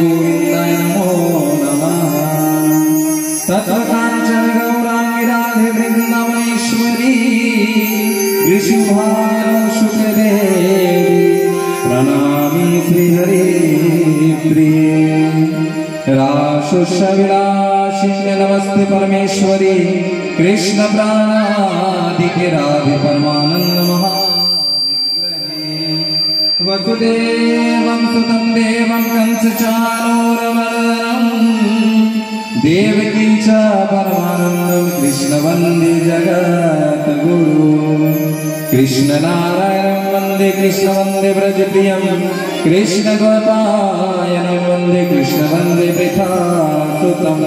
गोविन्दाय नमो नमः। तत्काञ्चन गौराङ्गी राधे वृन्दावनेश्वरी वृषभानुसुतदेवी प्रणामी श्रीहरे प्रिये। रासुषविलासिन्य नमस्ते परमेश्वरी कृष्ण प्राणादिके राधे परमानंद महाविग्रहे। वसुदेवं सुतं देवं कंसचाणूरमर्दनं देवकी च परमानन्दं कृष्ण वन्दे जगद्गुरु। कृष्ण नारायणं वन्दे कृष्ण वन्दे ब्रजप्रियं कृष्ण गोपायनं वन्दे कृष्ण वन्दे वृथासुतं।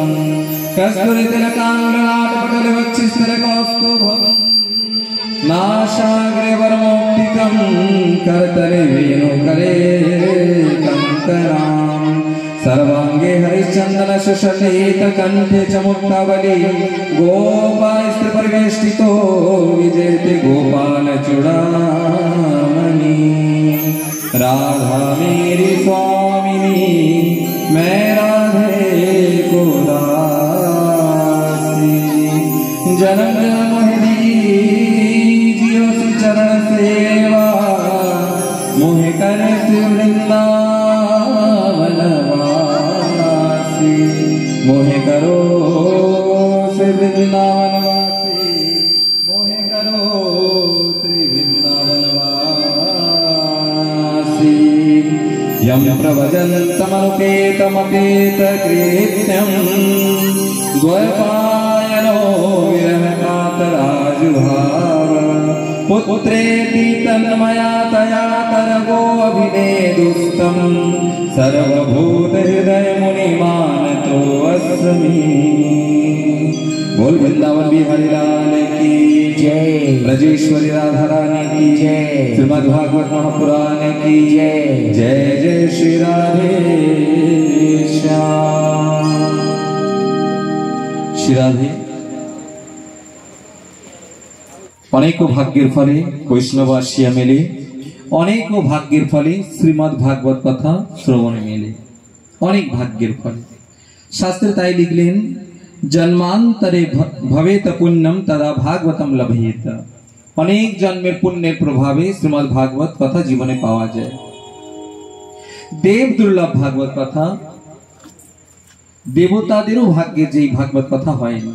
कस्तूरितिलकाङ्गलाटपटलवक्षस्थलकौस्तुभं नासाग्रे वरमौक्तिकं करतले वेणुकरे कंकणां। सर्वांगे हरिश्चन्दन सुशलितकण्ठे च मुक्तावली गोपालस्त्रिपरिवेष्टितो विजयते गोपालचूडामणि। राधा मेरी स्वामिनी मैं राधे को दासी। जन्म जन्म दीजियो श्री चरण सेवा मोहे करे श्री वृंदावन वासी। मोहे करो श्री वृंदावन वासी। मोहे करो श्री वृंदावन वासी। यं प्रव्रजन्तमनुपेतमपेतकृत्यं द्वैपायनो विरहकातराजुभाव। पुत्रेति तन्मया तया तरगो अभिनेदुस्तं सर्वभूतहृदय मुनिमानतो अस्मि। बोल वृंदावन बिहारी लाल की जय। ब्रजेश्वरी राधा रानी की जय। श्रीमद् भागवत महापुराण की जय। जय जय श्री राधे श्याम। श्री राधे अनेको भाग्येर फले वैष्णव आसिया मेले, अनेको भाग्येर फले श्रीमद् भागवत कथा श्रवणे मेले, अनेक भाग्येर फले। शास्त्रे ताई लिखलेन जन्मांतरे भवेत पुण्यम तदा भागवतम लभेत। अनेक जन्मेर पुण्येर प्रभावे श्रीमद् भागवत कथा जीवने पावा जाए। देव दुर्लभ भागवत कथा, देवतादेरो भाग्ये जे भागवत कथा हयनि।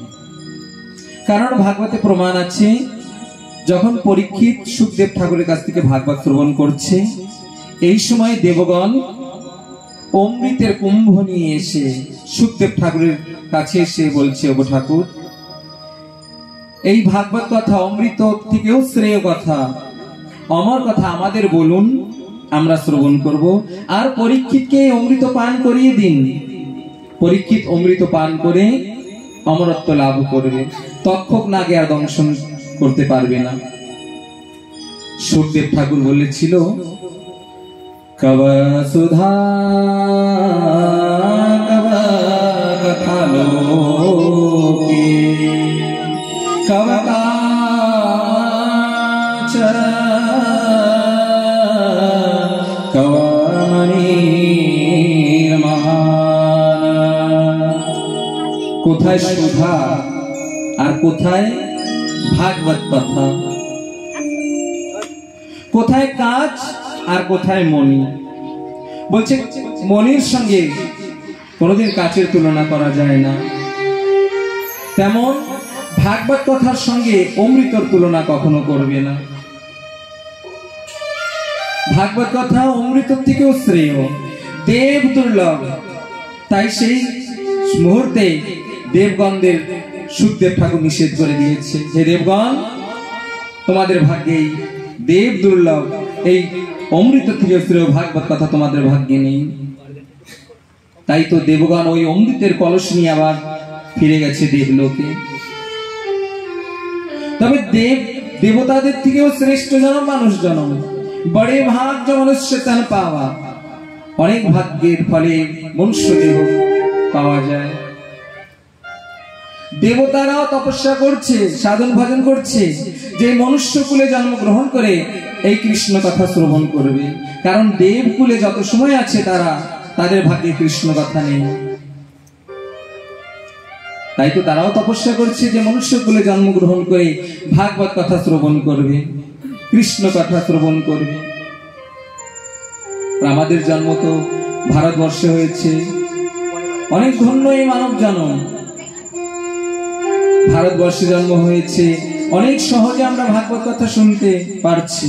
कारण भागवते प्रमाण आछे যখন পরীক্ষিত সুখদেব ঠাকুরের কাছ থেকে ভাগবত শ্রবণ করছে, এই সময় দেবগণ অমৃতের কুম্ভ নিয়ে এসে সুখদেব ঠাকুরের কাছে এসে বলছে, ওগো ঠাকুর, এই ভাগবত কথা অমৃত থেকেও শ্রেয় কথা, অমর কথা আমাদের বলুন, আমরা শ্রবণ করব। আর পরীক্ষিতকে অমৃত পান করিয়ে দিন। পরীক্ষিত অমৃত পান করে অমরত্ব লাভ করবে, তক্ষক নাগে আর দংশন করতে পারবে না। সুখদেব ঠাকুর বলেছিল, কব সুধা কব কথা লোকে কব কাচ কব মণির মহান। কোথায় সুধা আর কোথায় ভাগবত কথা, কোথায় কাজ আর কোথায় মণি। বলছে মণির সঙ্গে কোনোদিন কাচের তুলনা করা যায় না, তেমন ভাগবত কথার সঙ্গে অমৃতর তুলনা কখনো করবে না। ভাগবত কথা অমৃতর থেকেও শ্রেয়, দেব দুর্লভ। তাই সেই মুহূর্তে দেবগণদের সুখদেব ঠাকুর নিষেধ করে দিয়েছে, হে দেবগণ, তোমাদের ভাগ্যে দেব দুর্লভ, এই অমৃত থেকে শ্রেয় ভাগবত কথা তোমাদের ভাগ্যে নেই। তাই তো দেবগণ ওই অমৃতের কলস নিয়ে আবার ফিরে গেছে দেবলোকে। তবে দেবতাদের থেকেও শ্রেষ্ঠ জনম মানুষ জনম, বড়ে ভাগ্য মনুষ্য তন পাওয়া। অনেক ভাগ্যের ফলে মনুষ্য দেহ পাওয়া যায়। দেবতারাও তপস্যা করছে, সাধন ভজন করছে, যে মনুষ্য কুলে জন্মগ্রহণ করে এই কৃষ্ণ কথা শ্রবণ করবে। কারণ দেবকুলে যত সময় আছে তারা তাদের ভাগ্যে কৃষ্ণ কথা নেই। তাই তো তারাও তপস্যা করছে যে মনুষ্যকুলে জন্মগ্রহণ করে ভাগবত কথা শ্রবণ করবে, কৃষ্ণ কথা শ্রবণ করবে। আমাদের জন্ম তো ভারতবর্ষে হয়েছে, অনেক ধন্য এই মানব জন্ম। ভারতবর্ষে জন্ম হয়েছে, অনেক সহজে আমরা ভাগবত কথা শুনতে পারছি,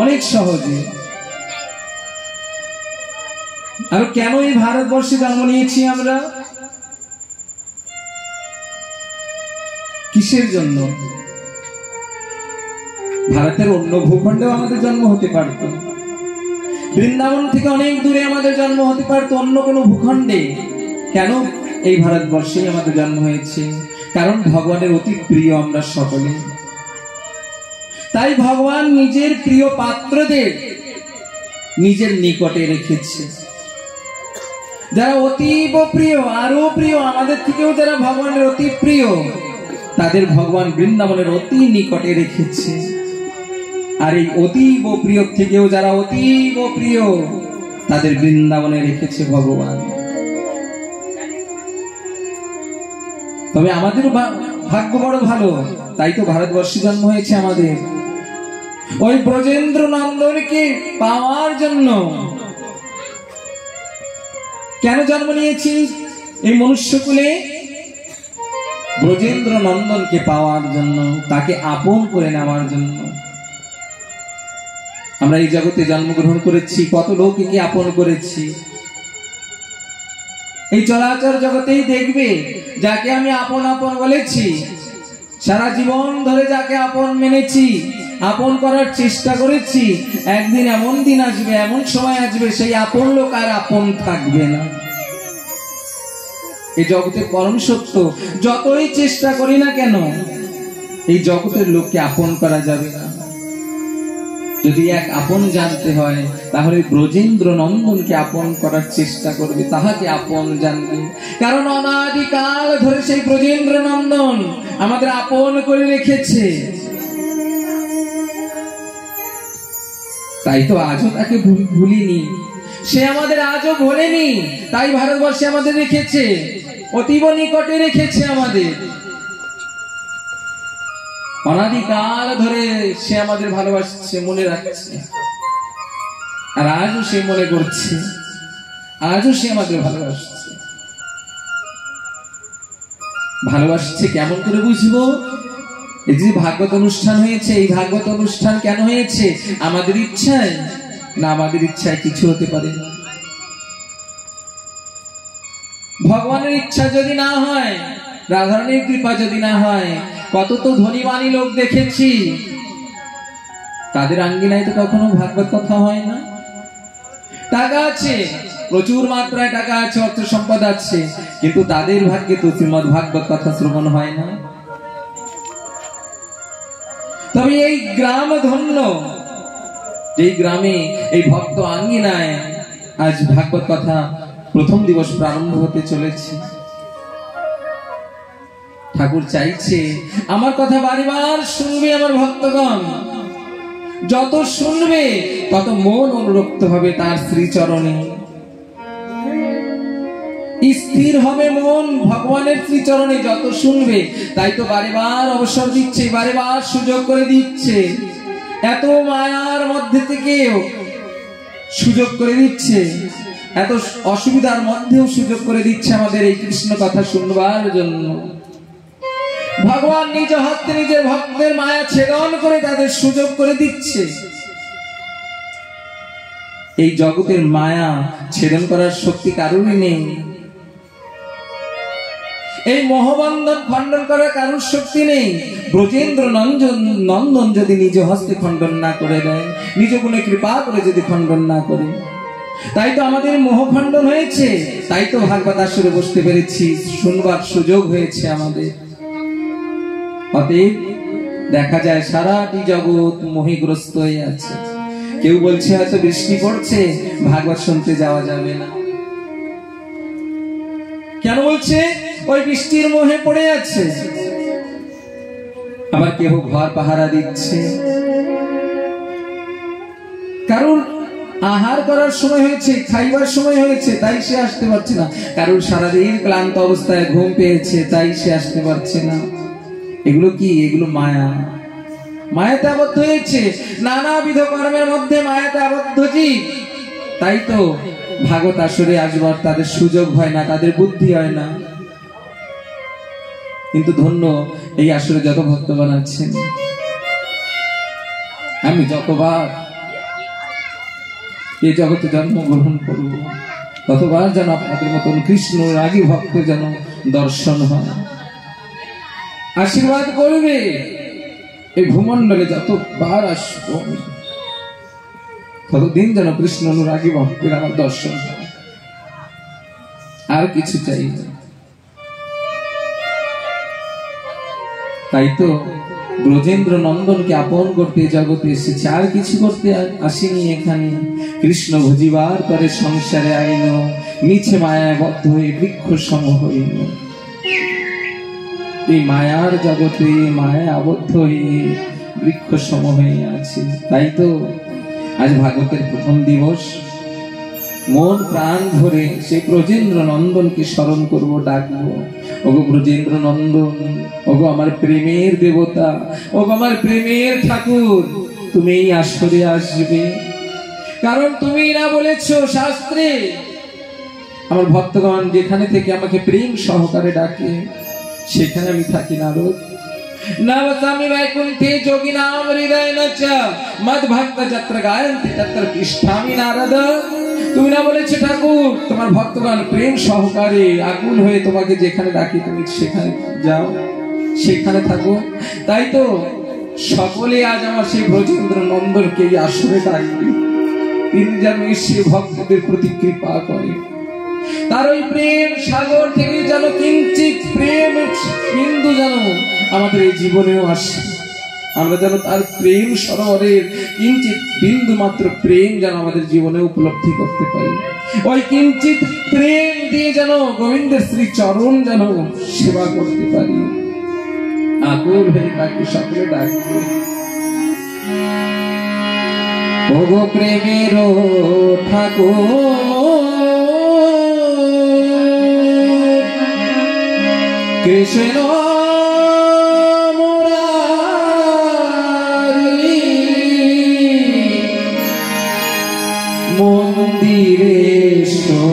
অনেক সহজে। আর কেন এই ভারতবর্ষে জন্ম নিয়েছি আমরা? কিসের জন্য? ভারতের অন্য ভূখণ্ডেও আমাদের জন্ম হতে পারত, বৃন্দাবন থেকে অনেক দূরে আমাদের জন্ম হতে পারত, অন্য কোনো ভূখণ্ডে। কেন এই ভারতবর্ষেই আমাদের জন্ম হয়েছে? কারণ ভগবানের অতি প্রিয় আমরা সকলে। তাই ভগবান নিজের প্রিয় পাত্রদের নিজের নিকটে রেখেছে। যারা অতীব প্রিয়, আরো প্রিয়, আমাদের থেকেও যারা ভগবানের অতি প্রিয়, তাদের ভগবান বৃন্দাবনের অতি নিকটে রেখেছে। আর এই অতীব প্রিয় থেকেও যারা অতীব প্রিয়, তাদের বৃন্দাবনে রেখেছে ভগবান। তবে আমাদের ভাগ্য বড় ভালো, তাই তো ভারতবর্ষে জন্ম হয়েছে আমাদের, ওই ব্রজেন্দ্র নন্দনকে পাওয়ার জন্য। কেন জন্ম নিয়েছি এই মনুষ্যকুলে? ব্রজেন্দ্র নন্দনকে পাওয়ার জন্য, তাকে আপন করে নেওয়ার জন্য। আমরা এই জগতে জন্মগ্রহণ করেছি, কত লোককে আপন করেছি। এই চলাচল জগতেই দেখবে, যাকে আমি আপন আপন বলেছি, সারা জীবন ধরে যাকে আপন মেনেছি, আপন করার চেষ্টা করেছি, একদিন এমন দিন আসবে, এমন সময় আসবে, সেই আপন লোক আর আপন থাকবে না। এই জগতের পরম সত্য, যতই চেষ্টা করি না কেন, এই জগতের লোককে আপন করা যাবে না। যদি এক আপন জানতে হয়, তাহলে ব্রজেন্দ্র নন্দনকে আপন করার চেষ্টা করবে, তাহাকে আপন জানবে। কারণ অনাদিকাল ধরে সেই ব্রজেন্দ্র নন্দন আমাদের আপন করে রেখেছে। তাই তো আজও তাকে ভুলিনি, সে আমাদের আজও ভোলেনি। তাই ভারতবর্ষে আমাদের রেখেছে, অতীব নিকটে রেখেছে আমাদের। অনাদিকাল ধরে সে আমাদের ভালোবাসছে, মনে রাখছে। আর আজও সে মনে করছে, আজও সে আমাদের ভালোবাসছে। ভালোবাসছে কেমন করে বুঝবো? এই যে ভাগবত অনুষ্ঠান হয়েছে, এই ভাগবত অনুষ্ঠান কেন হয়েছে? আমাদের ইচ্ছায় না? আমাদের ইচ্ছায় কিছু হতে পারে না। ভগবানের ইচ্ছা যদি না হয়, রাধারানীর কৃপা যদি না হয়, কত তো ধনীমানী লোক দেখেছি, তাদের আঙ্গিনায় তো কখনো ভাগবত কথা হয় না। টাকা আছে, প্রচুর মাত্রায় টাকা আছে, অর্থ সম্পদ আছে, কিন্তু তাদের ভাগ্যে তো শ্রীমদ্ ভাগবত কথা শ্রবণ হয় না। তবে এই গ্রাম ধন্য, যেই গ্রামে এই ভক্ত আঙ্গিনায় আজ ভাগবত কথা প্রথম দিবস প্রারম্ভ হতে চলেছে। ঠাকুর চাইছে আমার কথা বারবার শুনবে আমার ভক্তগণ। যত শুনবে তত মন অনুরক্ত হবে তার শ্রীচরণে, স্থির হবে মন ভগবানের শ্রীচরণে যত শুনবে। তাই তো বারেবার অবসর দিচ্ছে, বারেবার সুযোগ করে দিচ্ছে, এত মায়ার মধ্যে থেকেও সুযোগ করে দিচ্ছে, এত অসুবিধার মধ্যেও সুযোগ করে দিচ্ছে আমাদের এই কৃষ্ণ কথা শুনবার জন্য। ভগবান নিজ হাতে নিজের ভক্তের মায়া ছেদন করে তাদের সুযোগ করে দিচ্ছে। এই জগতের মায়া ছেদন করার শক্তি কারোরই নেই, এই মোহবন্ধন খণ্ডন করার কারোর শক্তি নেই। ব্রজেন্দ্র নন্দন যদি নিজ হস্তে খণ্ডন না করে দেয়, নিজ গুণে কৃপা করে যদি খণ্ডন না করে, তাই তো আমাদের মোহ খণ্ডন হয়েছে, তাই তো ভাগবত আসরে বসতে পেরেছি, শুনবার সুযোগ হয়েছে আমাদের। অতএব দেখা যায় সারাটি জগৎ মোহিগ্রস্ত হয়ে আছে। কেউ বলছে হয়তো বৃষ্টি পড়ছে, ভাগবত শুনতে যাওয়া যাবে না। কেন বলছে? ওই বৃষ্টির মোহে পড়ে আছে। আবার কেউ ঘর পাহারা দিচ্ছে, কারণ আহার করার সময় হয়েছে, খাইবার সময় হয়েছে, তাই সে আসতে পারছে না। কারণ সারাদিন ক্লান্ত অবস্থায় ঘুম পেয়েছে, তাই সে আসতে পারছে না। এগুলো কি? এগুলো মায়া। মায়াতে আবদ্ধ হয়েছে, নানাবিধ কর্মের মধ্যে মায়াতে আবদ্ধ জীব। তাই তো ভাগবত আসরে আসবার তাদের সুযোগ হয় না, তাদের বুদ্ধি হয় না। কিন্তু ধন্য এই আসরে যত ভক্তগণ আছেন, আমি যতবার এই জগতে জন্মগ্রহণ করব, ততবার যেন আপনাদের মতন কৃষ্ণ রাগী ভক্ত যেন দর্শন হয়। আশীর্বাদ করবে, এই ভূমণ্ডলে যতবার আসবো ততদিন যেন কৃষ্ণ অনুরাগী ভক্তের আমার দর্শন হয়। আর কিছু চাই না। তাই তো ব্রজেন্দ্র নন্দনকে আপন করতে জগতে এসেছে, আর কিছু করতে আসিনি এখানে। কৃষ্ণ ভজিবার পরে সংসারে আইন, মিছে মায়ায় বদ্ধ হয়ে বৃক্ষ সম হইল। এই মায়ার জগতে মায়া আবদ্ধ হয়ে বৃক্ষ সম হয়ে আছে। তাই তো আজ ভাগবতের প্রথম দিবস, মন প্রাণ ভরে সেই ব্রজেন্দ্র নন্দনকে স্মরণ করব, ডাকবো, ওগো ব্রজেন্দ্র নন্দন, ওগো আমার প্রেমের দেবতা, ওগো আমার প্রেমের ঠাকুর, তুমি এই আসরে আসবে। কারণ তুমি না বলেছো শাস্ত্রে, আমার ভক্তগণ যেখানে থেকে আমাকে প্রেম সহকারে ডাকে সেখানে আমি থাকি। নারদ নবসামি বৈকুণ্ঠে যোগিনাম হৃদয়েন চ মদ্ভক্ত যত্র গায়ন্তি তত্র তিষ্ঠামি নারদ। তুমি না বলেছো ঠাকুর, তোমার ভক্তগণ প্রেম সহকারে আকুল হয়ে তোমাকে যেখানে ডাকি তুমি সেখানে যাও, সেখানে থাকো। তাই তো সকলে আজ আমার সেই ব্রজেন্দ্র নন্দনকে এই আসরে ডাকবে। তিনি যেন সে ভক্তদের প্রতি কৃপা করে, তার ওই প্রেম সাগর থেকে যেন কিঞ্চিত প্রেম বিন্দু যেন আমাদের এই জীবনেও আসে। আমরা যেন তার প্রেম সরোবরের কিঞ্চিত বিন্দু মাত্র প্রেম যেন আমাদের জীবনে উপলব্ধি করতে পারি। ওই কিঞ্চিত প্রেম দিয়ে যেন গোবিন্দের শ্রী চরণ যেন সেবা করতে পারি। আকুল হয়ে তাকে সকলে ডাকবে, ওগো প্রেমের ঠাকুর কৃষ্ণ মুরারি, মন্দিরে এসো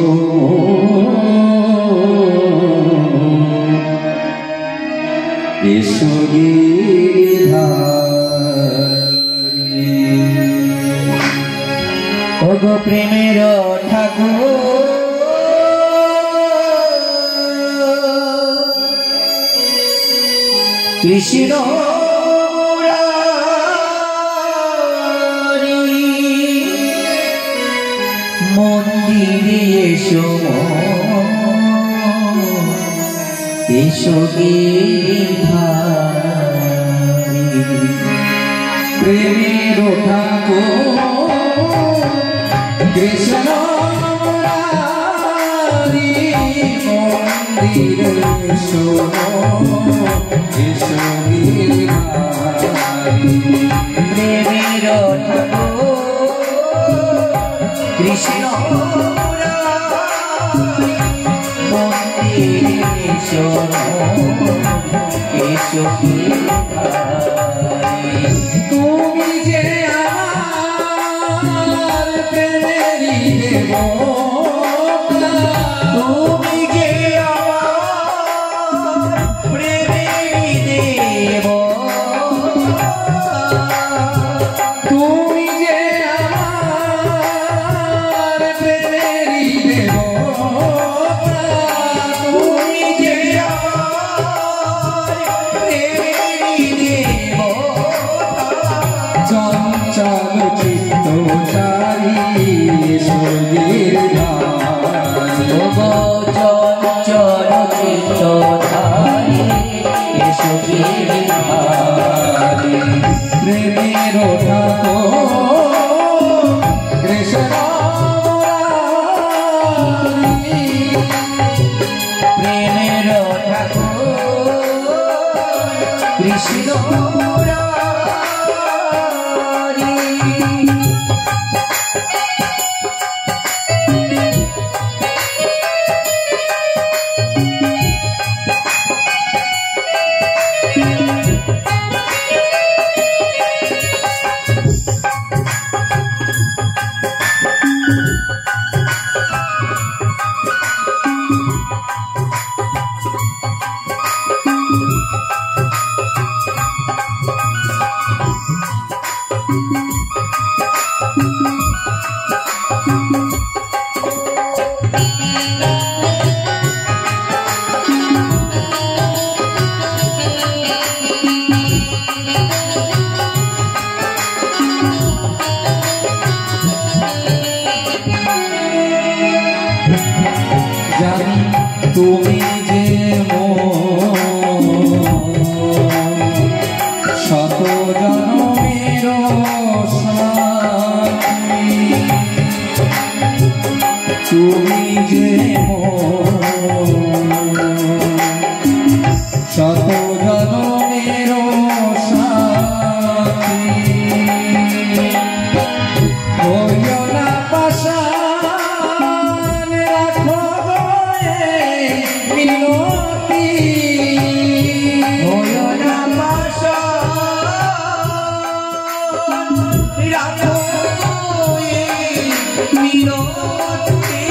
গিরিধারী। ওগো প্রেমের ঠাকুর কৃষ্ণ মুরারি, মন্দিরে এসো এসো গিরিধারী। প্রেমের ঠাকুর কৃষ্ণ মুরারি, মন্দিরে এসো এসো গিরিধারী। প্রেমের ঠাকুর কৃষ্ণ মুরারি, মন্দিরে এসো এসো গিরিধারী। তুমি যে আমার প্রেমেরই দেবতা, তুমি যে আমার প্রেমেরই দেবতা, তুমি যে আমার প্রেমেরই দেবতা, তুমি যে আমার প্রেমেরই দেবতা। চঞ্চল চিত্ত চারি এসো গিরিধারী, ওগো চঞ্চল চিত্ত চারি এসো গিরিধারী। প্রেমের ঠাকুর কৃষ্ণ মুরারি, প্রেমের ঠাকুর কৃষ্ণ মুরারি। মিনতি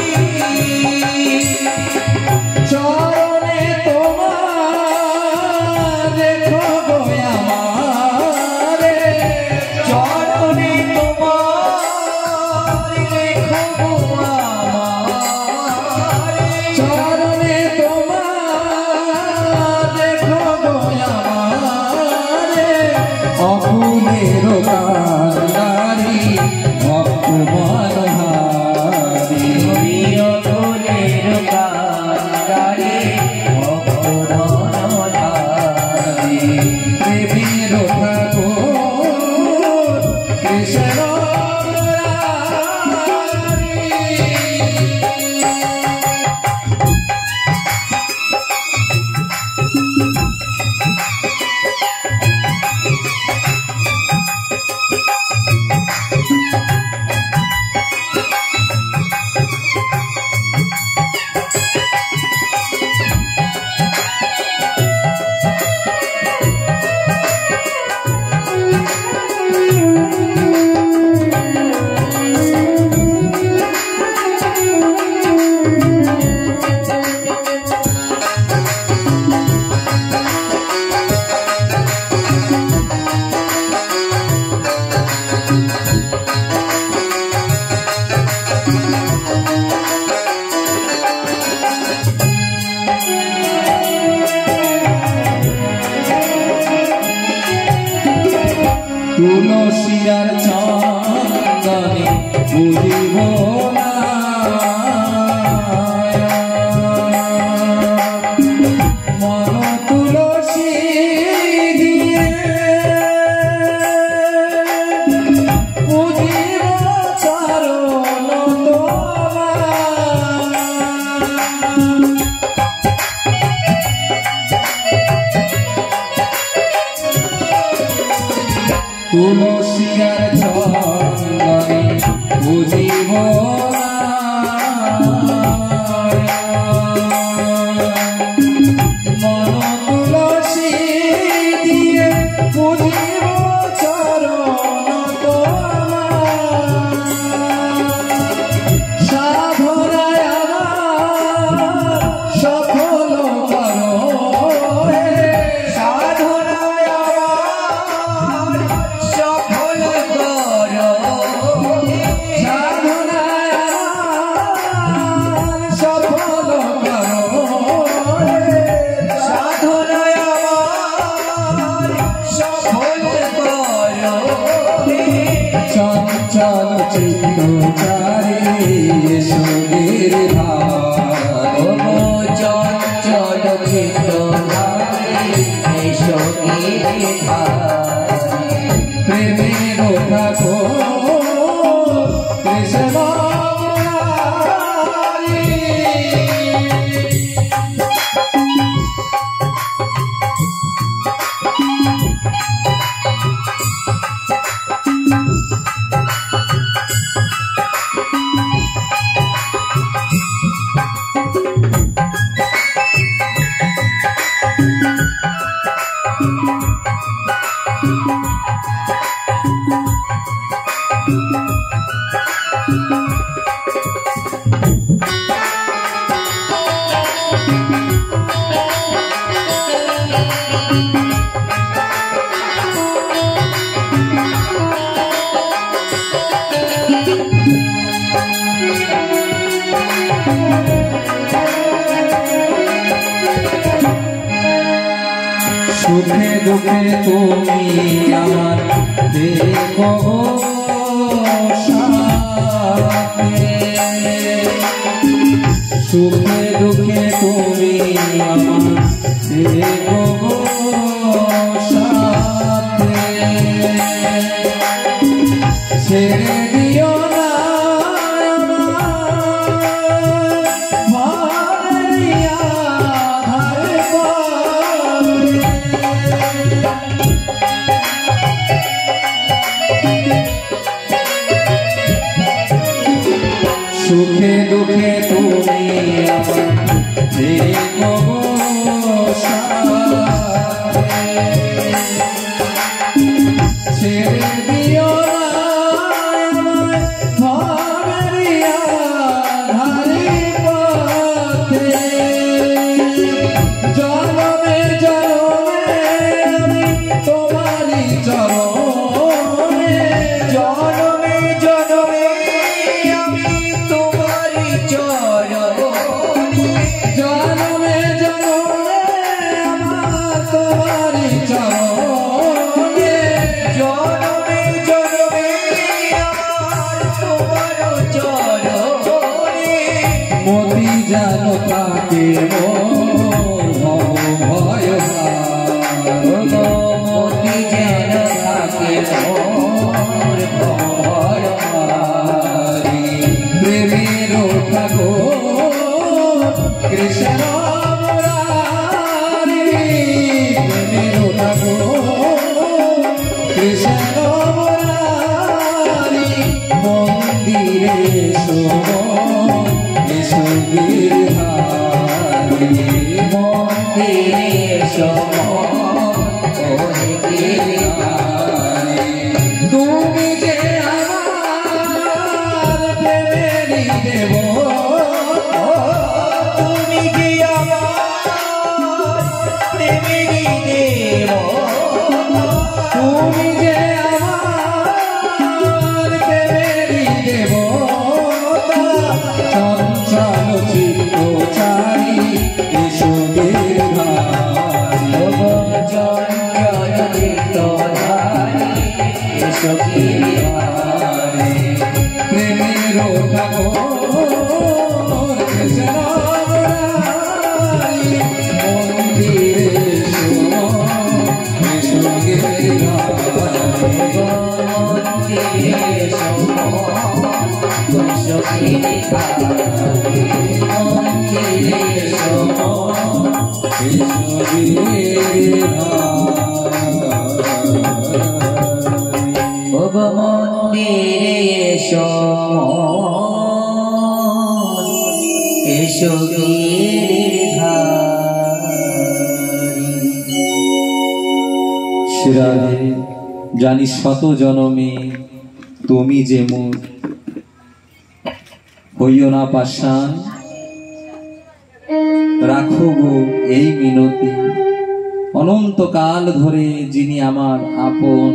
চরণে তোমার রেখো গো আমারে চরণে তোমার রেখো গো আমারে চরণে তোমার রেখো গো আমারে অকুলের কান্ডারি অপমানহারি অকুলের কান্ডারি অপমানহারি প্রেমের ঠাকুর কৃষ্ণ তুলসিয়ার চন্দনে বুঝিব না মন তুলসী দিয়ে বুঝিব চরণ তোমার তুলসিয়ার চন্দনে বুঝিব মন তুলসী দিয়ে বুঝিব চরণ তোমার সাধনায় আমার সফল করো সাধনায় আমার সফল করো সাধনায় আমার সফল করো সাধনায় আমার সফল করো চঞ্চল চিত্ত চারে সুগের ধার ও চঞ্চল চিত্ত ধারে সঙ্গীর ধারে প্রেমের ঠাকুর কৃষ্ণ মুরারি। সুখে দুঃখে তুমি আমার দেখো সাথে সুখে দুঃখে তুমি আমার দেখো সাথে ছেড়ে দিও না সুখে দুঃখে তুমি আমার দেখো সাথে ছেড়ে দিও না আমায় ভাবেরিয়া যেন থাকে মোর ভয় মতি যেন থাকে মোর ভয় প্রেমের ঠাকুর কৃষ্ণ মুরারি প্রেমের ঠাকুর কৃষ্ণ মুরারি মন্দিরে এসো গিরধারি মন্দিরে ওহে গিরধারি তুমি যে আমার প্রেমেরই দেবতা তুমি যে আমার প্রেমেরই দেবতা তুমি যে আমার প্রেমেরই দেবতা চঞ্চল চিত্ত চারি এসো গিরধারি চঞ্চল চিত্তধারী এসো গিরধারী প্রেমের ঠাকুর কৃষ্ণ মুরারি মন্দিরে এসো গিরধারি মন্দিরে এসো গিরধারী শিরাধে জানি শত জনমে তুমি যে মোর হইও না পাষাণ রাখো গো এই মিনতি অনন্তকাল ধরে যিনি আমার আপন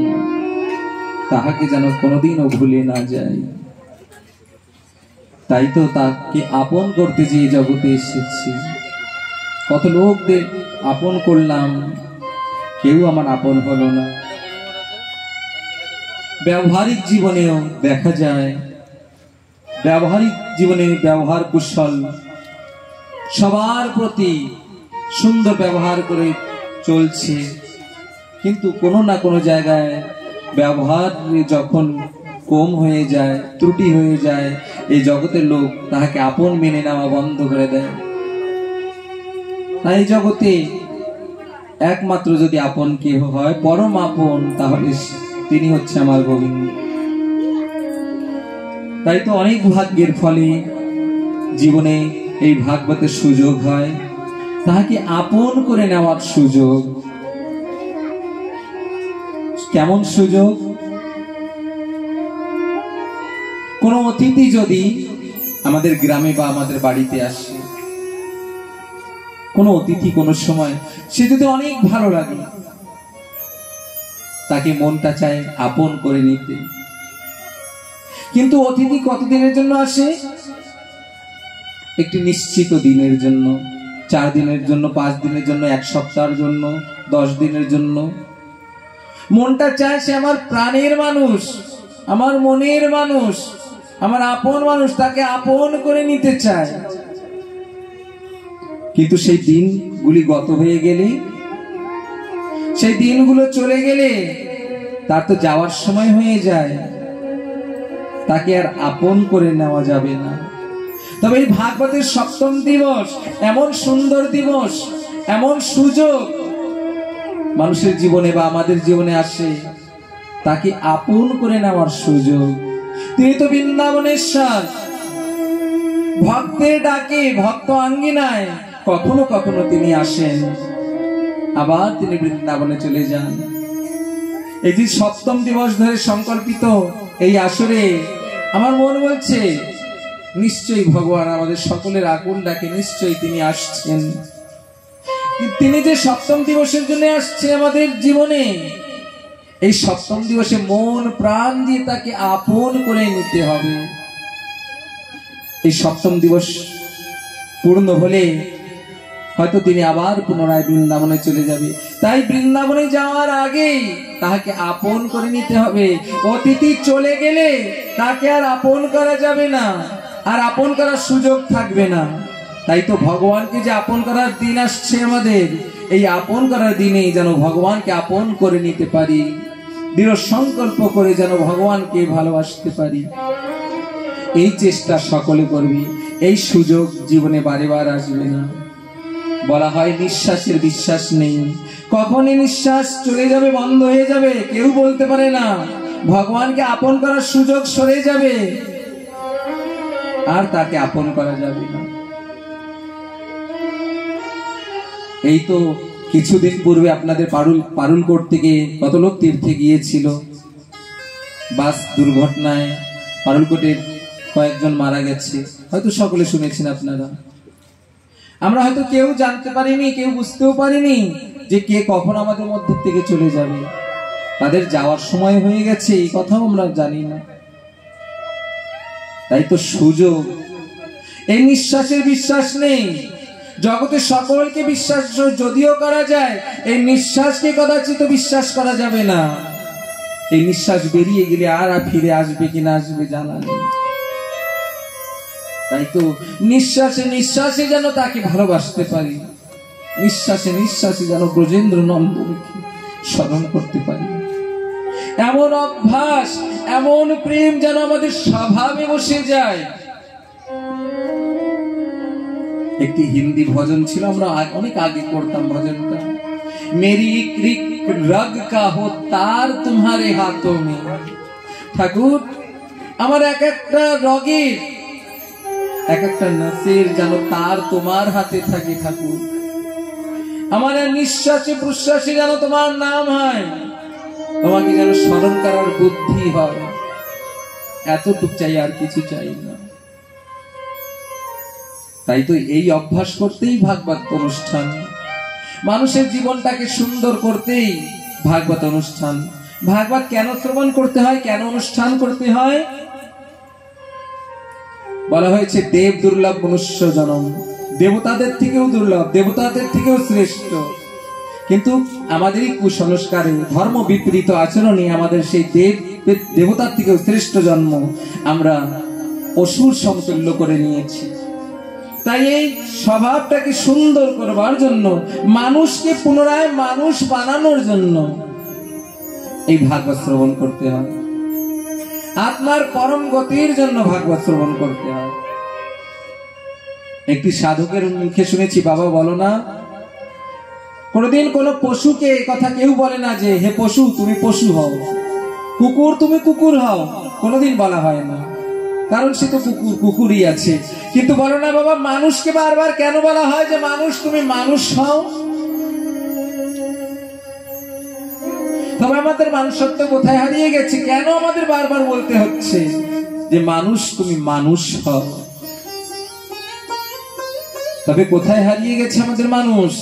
তাহাকে যেন কোনোদিনও ভুলে না যায়। তাই তো তাকে আপন করতে যে এই জগতে এসেছি। কত লোকদের আপন করলাম, কেউ আমার আপন হলো না। ব্যবহারিক জীবনেও দেখা যায়, ব্যবহারিক জীবনে ব্যবহার কুশল, সবার প্রতি সুন্দর ব্যবহার করে চলছে, কিন্তু কোনো না কোনো জায়গায় ব্যবহার যখন কম হয়ে যায়, ত্রুটি হয়ে যায়, এই জগতের লোক তাহাকে আপন মেনে নেওয়া বন্ধ করে দেয়। তাই জগতে একমাত্র যদি আপন কেহ হয়, পরম আপন, তাহলে তিনি হচ্ছে আমার গোবিন্দ। তাই তো অনেক ভাগ্যের ফলে জীবনে এই ভাগবতের সুযোগ হয়, তাহাকে আপন করে নেওয়ার সুযোগ। কেমন সুযোগ? কোন অতিথি যদি আমাদের গ্রামে বা আমাদের বাড়িতে আসে, কোন অতিথি কোন সময় সে যদি অনেক ভালো লাগে, তাকে মনটা চায় আপন করে নিতে। কিন্তু অতিথি কতদিনের জন্য আসে? একটি নিশ্চিত দিনের জন্য, 4 দিনের জন্য, 5 দিনের জন্য, 1 সপ্তাহের জন্য, 10 দিনের জন্য। মনটা চায় সে আমার প্রাণের মানুষ, আমার মনের মানুষ, আমার আপন মানুষ, তাকে আপন করে নিতে চায়। কিন্তু সেই দিনগুলি গত হয়ে গেলে, সেই দিনগুলো চলে গেলে তার তো যাওয়ার সময় হয়ে যায়, তাকে আর আপন করে নেওয়া যাবে না। তবে এই ভাগবতের 7ম দিবস এমন সুন্দর দিবস, এমন সুযোগ মানুষের জীবনে বা আমাদের জীবনে আসে, তাকে আপন করে নেওয়ার সুযোগ। তিনি তো বৃন্দাবনেশ্বর, ভক্তের ডাকে, ভক্ত আঙ্গিনায় কখনো কখনো তিনি আসেন, আবার তিনি বৃন্দাবনে চলে যান। এই যে 7ম দিবস ধরে সংকল্পিত এই আসরে আমার মন বলছে নিশ্চয়ই ভগবান আমাদের সকলের আকুল ডাকে নিশ্চয়ই তিনি আসছেন। তিনি যে 7ম দিবসের জন্য আসছে আমাদের জীবনে, এই 7ম দিবসে মন প্রাণ দিয়ে তাকে আপন করে নিতে হবে। এই 7ম দিবস পূর্ণ হলে হয়তো তিনি আবার পুনরায় বৃন্দাবনে চলে যাবে। তাই বৃন্দাবনে যাওয়ার আগে তাকে আপন করে নিতে হবে। অতিথি চলে গেলে তাকে আর আপন করা যাবে না, আর আপন করার সুযোগ থাকবে না। তাই তো ভগবানকে যে আপন করার দিন আসছে আমাদের, এই আপন করার দিনে যেন ভগবানকে আপন করে নিতে পারি, দৃঢ় সংকল্প করে যেন ভগবানকে ভালোবাসতে পারি, এই চেষ্টা সকলে করবি। এই সুযোগ জীবনে বারে বার আসবে না। বলা হয় নিঃশ্বাসের বিশ্বাস নেই, কখনই নিঃশ্বাস চলে যাবে, বন্ধ হয়ে যাবে, কেউ বলতে পারে না। ভগবানকে আপন করার সুযোগ সরে যাবে, আর তাকে আপন করা যাবে না। এই তো কিছুদিন পূর্বে আপনাদের পারুলকোট থেকে কত লোক তীর্থে গিয়েছিল, বাস দুর্ঘটনায় পারুলকোটের কয়েকজন মারা গেছে, হয়তো সকলে শুনেছেন আপনারা। আমরা হয়তো কেউ জানতে পারিনি, কেউ বুঝতেও পারিনি যে কে কখন আমাদের মধ্যে থেকে চলে যাবে। তাদের যাওয়ার সময় হয়ে গেছে, এই কথাও আমরা জানি না। তাই তো সুযোগ, এই নিঃশ্বাসের বিশ্বাস নেই। জগতে সকলকে বিশ্বাস যদিও করা যায়, এই নিঃশ্বাসকে কদাচিৎ বিশ্বাস করা যাবে না। এই নিঃশ্বাস বেরিয়ে গেলে আর ফিরে আসবে কিনা আসবে জানা নেই। তাই তো নিঃশ্বাসে নিঃশ্বাসে যেন তাকে ভালোবাসতে পারি, নিঃশ্বাসে নিঃশ্বাসে যেন ব্রজেন্দ্র নন্দনকে স্মরণ করতে পারি। এমন অভ্যাস, এমন প্রেম যেন আমাদের স্বভাবে বসে যায়। একটি হিন্দি ভজন ছিল, আমরা অনেক আগে করতাম ভজনটা, মেরি ক্রিক রগ কা হো তার তোমারে হাতোं में। ঠাকুর, আমার এক একটা রগের, এক একটা নসের যেন তার তোমার হাতে থাকে ঠাকুর। আমার নিঃশ্বাসে প্রশ্বাসে যেন তোমার নাম হয়, তোমাকে যেন স্মরণ করার বুদ্ধি হয়। এতটুক চাই, আর কিছু চাই না। তাই তো এই অভ্যাস করতেই ভাগবত অনুষ্ঠান, মানুষের জীবনটাকে সুন্দর করতেই ভাগবত অনুষ্ঠান। ভাগবত কেন শ্রবণ করতে হয়, কেন অনুষ্ঠান করতে হয়? বলা হয়েছে দেব দুর্লভ মনুষ্য জনম, দেবতাদের থেকেও দুর্লভ, দেবতাদের থেকেও শ্রেষ্ঠ। কিন্তু আমাদেরই কুসংস্কারে, ধর্ম বিপরীত আচরণে আমাদের সেই দেবতার থেকেও শ্রেষ্ঠ জন্ম আমরা অসুর সমতুল্য করে নিয়েছি। তাই এই স্বভাবটাকে সুন্দর করবার জন্য, মানুষকে পুনরায় মানুষ বানানোর জন্য এই ভাগবত শ্রবণ করতে হয়। আত্মার পরম গতির জন্য ভাগবত শ্রবণ করতে হয়। একটি সাধকের মুখে শুনেছি, বাবা বলো না, কোনদিন কোন পশুকে কথা কেউ বলে না যে হে পশু তুমি পশু হও, কুকুর তুমি কুকুর হও, কোনদিন বলা হয় না, কারণ সে তো কুকুরই আছে। কিন্তু বলো না বাবা, মানুষকে বারবার কেন বলা হয় যে মানুষ তুমি মানুষ হও? তবে আমাদের মানুষত্ব কোথায় হারিয়ে গেছে? কেন আমাদের বারবার বলতে হচ্ছে যে মানুষ তুমি মানুষ হও? তবে কোথায় হারিয়ে গেছে আমাদের মানুষ?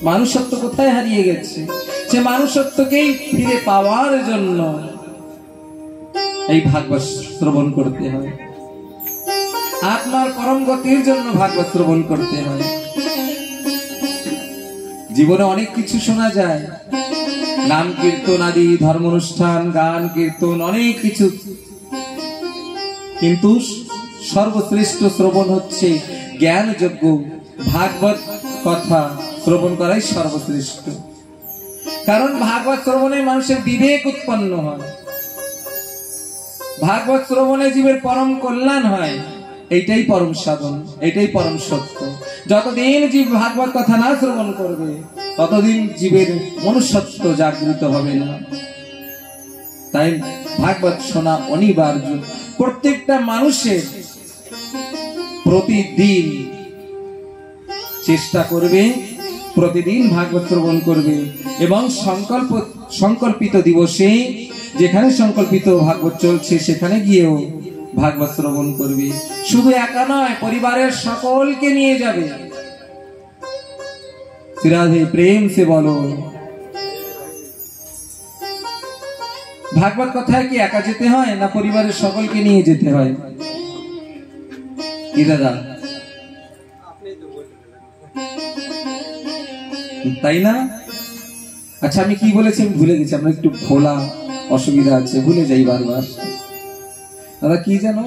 মানুষত্ব কোথায় হারিয়ে গেছে? সে মানুষত্বকেই ফিরে পাওয়ার জন্য এই ভাগবত শ্রবণ করতে হয়। আত্মার পরম গতির জন্য ভাগবত শ্রবণ করতে হয়। জীবনে অনেক কিছু শোনা যায়, নাম কীর্তন আদি, ধর্ম অনুষ্ঠান, গান কীর্তন, অনেক কিছু, কিন্তু সর্বশ্রেষ্ঠ শ্রবণ হচ্ছে জ্ঞানযোগ্য ভাগবত কথা শ্রবণ করাই সর্বশ্রেষ্ঠ। কারণ ভাগবত শ্রবণে মানুষের বিবেক উৎপন্ন হয়, ভাগবত শ্রবণে জীবের পরম কল্যাণ হয়। এইটাই পরম সাধন, এইটাই পরম সত্য। যতদিন জীব ভাগবত কথা না শ্রবণ করবে, ততদিন জীবের মনুষ্যত্ব জাগৃত হবে না। তাই ভাগবত শোনা অনিবার্য। প্রত্যেকটা মানুষের প্রতিদিন চেষ্টা করবে, প্রতিদিন ভাগবত শ্রবণ করবে, এবং সংকল্পিত দিবসে যেখানে সংকল্পিত ভাগবত চলছে সেখানে গিয়েও ভাগবত শ্রবণ করবে। শুধু একা নয়, পরিবারের সকলকে নিয়ে যাবে। রাধে প্রেম সে বলো। ভাগবত কথায় কি একা যেতে হয়, না পরিবারের সকলকে নিয়ে যেতে হয়? কি দাদা, তাই না? আচ্ছা, আমি কি বলেছি আমি ভুলে গেছি, আমরা একটু খোলা অসুবিধা আছে, ভুলে যাই বারবার। দাদা কি জানো,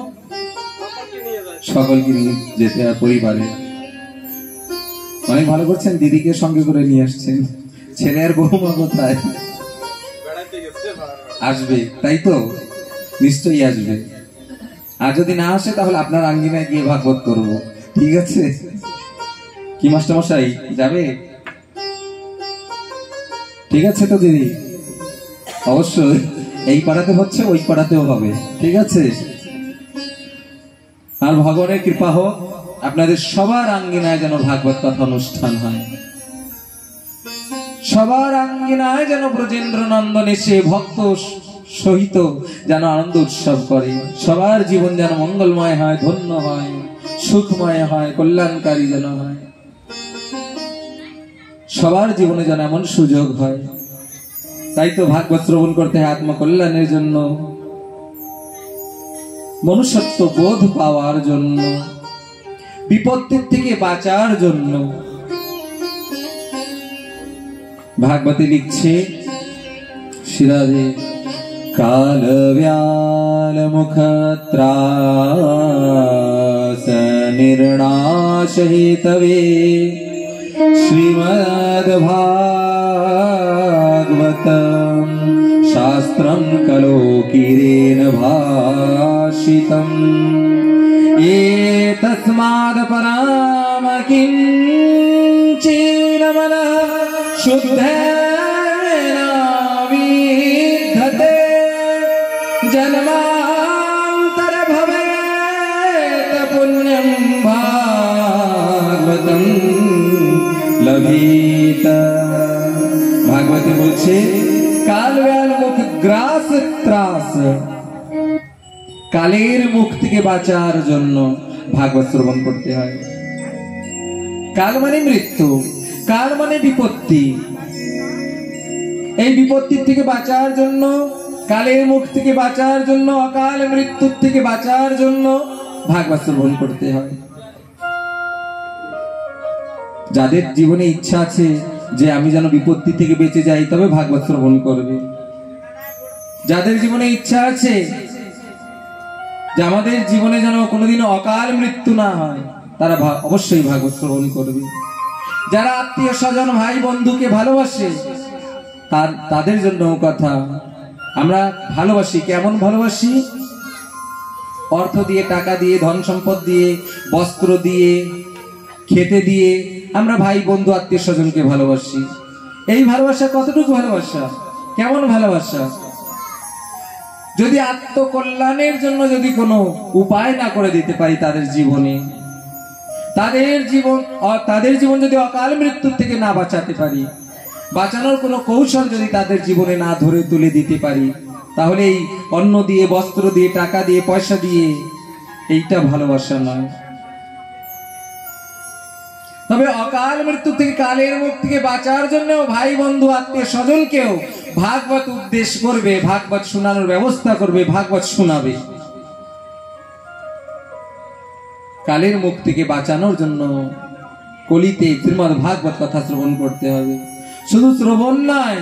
সকলকে নিয়ে যেতে হয় পরিবারে। অনেক ভালো করছেন, দিদিকে সঙ্গে করে নিয়ে আসছেন। ছেলে আর বৌমা কোথায়? আসবে, তাই তো? নিশ্চয়ই আসবে। আর যদি না আসে তাহলে আপনার আঙ্গিনায় গিয়ে ভাগবত করব, ঠিক আছে? কি মাস্টারমশাই যাবে? ঠিক আছে তো দিদি, অবশ্যই। এই পাড়াতে হচ্ছে, ওই পাড়াতেও হবে, ঠিক আছে? আর ভগবানের কৃপা হোক, আপনাদের সবার আঙ্গিনায় যেন ভাগবত কথা অনুষ্ঠান হয়, সবার আঙ্গিনায় যেন ব্রজেন্দ্র নন্দন এসে ভক্ত সহিত যেন আনন্দ উৎসব করে, সবার জীবন যেন মঙ্গলময় হয়, ধন্য হয়, সুখময় হয়, কল্যাণকারী যেন হয়, সবার জীবনে যেন এমন সুযোগ হয়। তাই তো ভাগবত শ্রবণ করতে হয় আত্মকল্যাণের জন্য, মনুষ্যত্ব বোধ পাওয়ার জন্য, বিপত্তির থেকে বাঁচার জন্য। ভাগবতে লিখছে শিরাদে, কাল ব্যাল মুখ ত্রাস নির্ণাশ হেতবে শ্রীমদ্ ভাগবতম শাস্ত্রম কলোকিরেণ ভাষিতম এতস্মাদ পরাম কিঞ্চিন মনঃ শুদ্ধেন বিদ্ধতে জন্মান্তর ভবেত পুণ্যম ভাগবতম লভেত। ভাগবতে বলছে কাল ব্যাল মুখ গ্রাস ত্রাস, কালের মুখ থেকে বাঁচার জন্য ভাগবত শ্রবণ করতে হয়। কাল মানে মৃত্যু, কাল মানে বিপত্তি। এই বিপত্তির থেকে বাঁচার জন্য, কালের মুখ থেকে বাঁচার জন্য, অকাল মৃত্যুর থেকে বাঁচার জন্য ভাগবত শ্রবণ করতে হয়। যাদের জীবনে ইচ্ছা আছে যে আমি যেন বিপত্তি থেকে বেঁচে যাই, তবে ভাগবত শ্রবণ করবে। যাদের জীবনে ইচ্ছা আছে যে আমাদের জীবনে যেন কোনোদিনও অকাল মৃত্যু না হয়, তারা অবশ্যই ভাগবত শ্রবণ করবে। যারা আত্মীয় স্বজন ভাই বন্ধুকে ভালোবাসে, তাদের জন্য কথা। আমরা ভালোবাসি, কেমন ভালোবাসি? অর্থ দিয়ে, টাকা দিয়ে, ধন সম্পদ দিয়ে, বস্ত্র দিয়ে, খেতে দিয়ে আমরা ভাই বন্ধু আত্মীয় স্বজনকে ভালোবাসি। এই ভালোবাসা কতটুকু ভালোবাসা? কেমন ভালোবাসা? যদি আত্মকল্যাণের জন্য যদি কোনো উপায় না করে দিতে পারি তাদের জীবনে, তাদের জীবন যদি অকাল মৃত্যুর থেকে না বাঁচাতে পারি, বাঁচানোর কোনো কৌশল যদি তাদের জীবনে না ধরে তুলে দিতে পারি, তাহলে এই অন্ন দিয়ে, বস্ত্র দিয়ে, টাকা দিয়ে, পয়সা দিয়ে এইটা ভালোবাসা নয়। তবে অকাল মৃত্যু থেকে, কালের মুখ থেকে বাঁচার জন্য ভাই বন্ধু আত্মীয় স্বজনকেও ভাগবত উপদেশ করবে, ভাগবত শোনানোর ব্যবস্থা করবে, ভাগবত শোনাবে। কালের মুখ থেকে বাঁচানোর জন্য কলিতে শ্রীমদ্ ভাগবত কথা শ্রবণ করতে হবে। শুধু শ্রবণ নয়,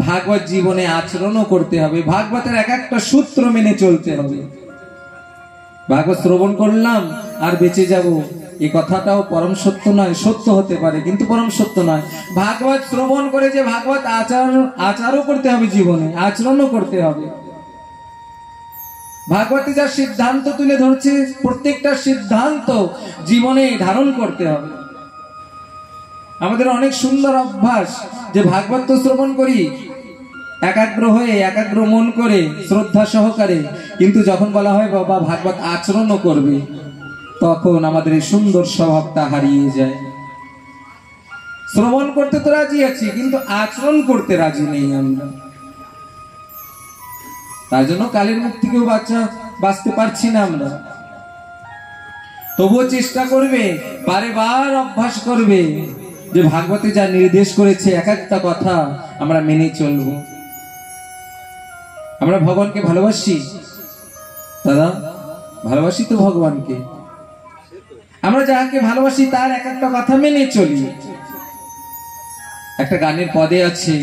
ভাগবত জীবনে আচরণও করতে হবে। ভাগবতের এক একটা সূত্র মেনে চলতে হবে। ভাগবত শ্রবণ করলাম আর বেঁচে যাব, এই কথাটাও পরম সত্য নয়। সত্য হতে পারে কিন্তু পরম সত্য নয়। ভাগবত শ্রবণ করে যে ভাগবত আচারও করতে হবে, জীবনে আচরণও করতে হবে। ভাগবতী যা সিদ্ধান্ত তুলে ধরছে, প্রত্যেকটা সিদ্ধান্ত জীবনে ধারণ করতে হবে। আমাদের অনেক সুন্দর অভ্যাস যে ভাগবত তো শ্রবণ করি একাগ্র হয়ে, একাগ্র মন করে, শ্রদ্ধা সহকারে, কিন্তু যখন বলা হয় বাবা ভাগবত আচরণও করবে, তখন আমাদের এই সুন্দর স্বভাবটা হারিয়ে যায়। শ্রবণ করতে তো রাজি আছি, কিন্তু আচরণ করতে রাজি নেই আমরা। তার জন্য কালের মুখ থেকেও বাঁচতে পারছি না আমরা। তবুও চেষ্টা করবে, বারে বার অভ্যাস করবে যে ভাগবতে যা নির্দেশ করেছে এক একটা কথা আমরা মেনে চলব। আমরা ভগবানকে ভালোবাসি দাদা, ভালোবাসি তো ভগবানকে। আমরা যাকে ভালোবাসি তার এক একটা কথা মেনে চলি। একটা গানের পদে আছে,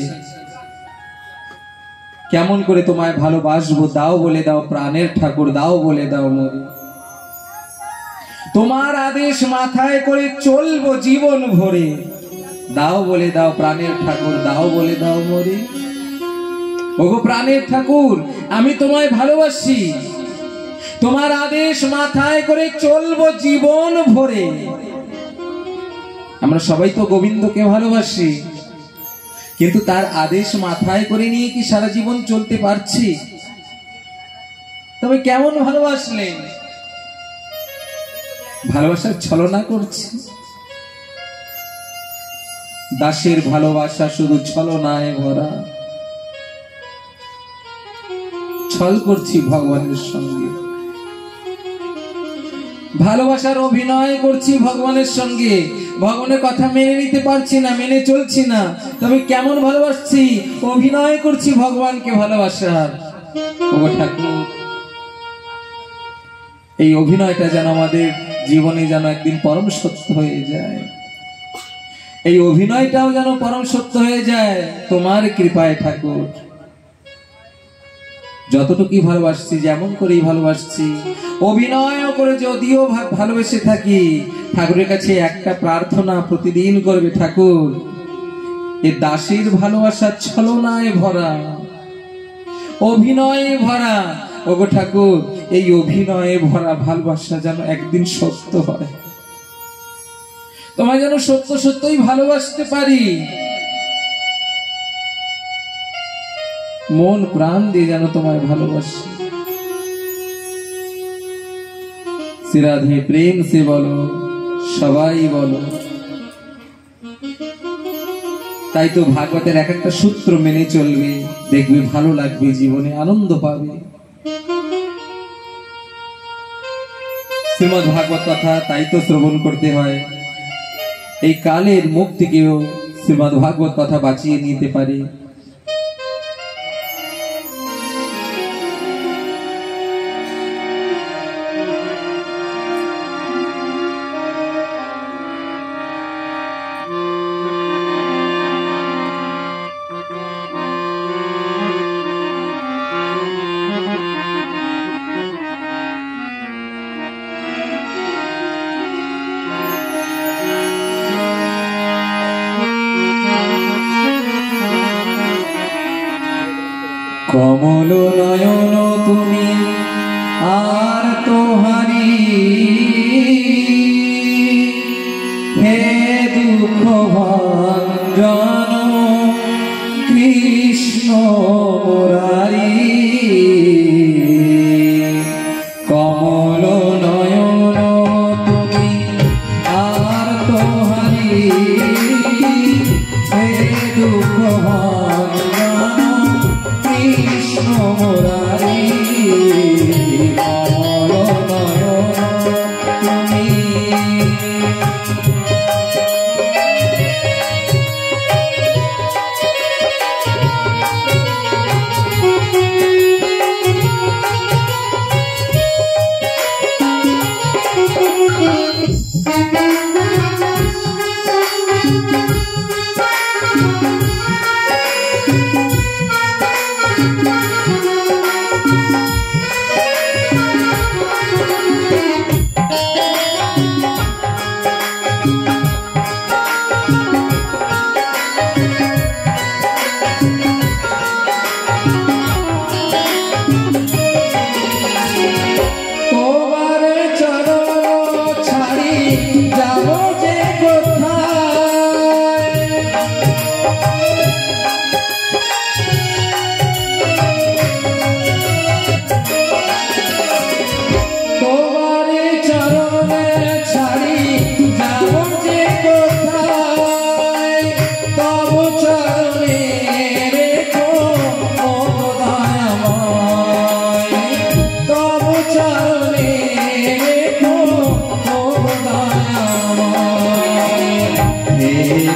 কেমন করে তোমায় ভালোবাসবো, দাও বলে দাও প্রাণের ঠাকুর, দাও বলে দাও মোরে। তোমার আদেশ মাথায় করে চলবো জীবন ভরে, দাও বলে দাও প্রাণের ঠাকুর, দাও বলে দাও মোরে। ওগো প্রাণের ঠাকুর, আমি তোমায় ভালোবাসি, তোমার আদেশ মাথায় করে চলবো জীবন ভরে। আমরা সবাই তো গোবিন্দকে ভালোবাসি, কিন্তু তার আদেশ মাথায় করে নিয়ে কি সারা জীবন চলতে পারছি? তবে কেমন ভালোবাসলেন? ভালোবাসার ছলনা করছি। দাসের ভালোবাসা শুধু ছলনায় ভরা। ছল করছি ভগবানের সঙ্গে, ভালোবাসার অভিনয় করছি ভগবানের সঙ্গে। ভগবানের কথা মেনে নিতে পারছি না, মেনে চলছি না, তবে কেমন ভালোবাসছি? অভিনয় করছি ভগবানকে ভালোবাসার। ওগো ঠাকুর, এই অভিনয়টা যেন আমাদের জীবনে যেন একদিন পরম সত্য হয়ে যায়, এই অভিনয়টাও যেন পরম সত্য হয়ে যায় তোমার কৃপায় ঠাকুর। যতটুকুই ভালোবাসছি, যেমন করেই ভালোবাসছি, অভিনয় করে যদিও ভালোবেসে থাকি, ঠাকুরের কাছে একটা প্রার্থনা প্রতিদিন করবে, ঠাকুর এ দাসীর ভালোবাসা ছলনায় ভরা, অভিনয়ে ভরা। ওগো ঠাকুর, এই অভিনয়ে ভরা ভালোবাসা যেন একদিন সত্য হয়, তোমায় যেন সত্য সত্যই ভালোবাসতে পারি, মন প্রাণ দিয়ে যেন তোমায় ভালোবাসি। শ্রীরাধে প্রেম সে বলো, সবাই বলো। তাই তো ভাগবতের এক একটা সূত্র মেনে চলবে, দেখবে ভালো লাগবে, জীবনে আনন্দ পাবে। শ্রীমদ্ ভাগবত কথা তাই তো শ্রবণ করতে হয়। এই কালের মুখ থেকেও শ্রীমদ্ ভাগবত কথা বাঁচিয়ে নিতে পারে। কমল নয়ন তুমি আর তোহারি, হে দুঃখ ভঞ্জন কৃষ্ণ মুরারি। কমল নয়ন তুমি আর তোহারি, হে দুঃখ ভঞ্জন কৃষ্ণ মুরারি। কমল নয়ন তুমি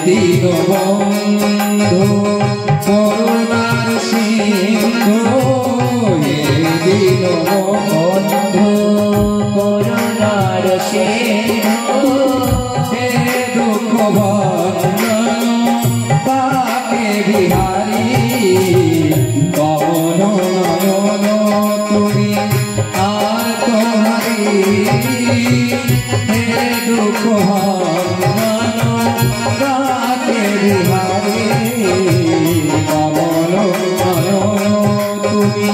দীনবন্ধু করুণার সিন্ধু, দীনবন্ধু করুণার সিন্ধু, হে দুঃখ ভঞ্জন পাপে বিহারী। কমল নয়ন তুমি আর তোহারি, হে ডাকে বিহারি কমল নয়ন তুমি।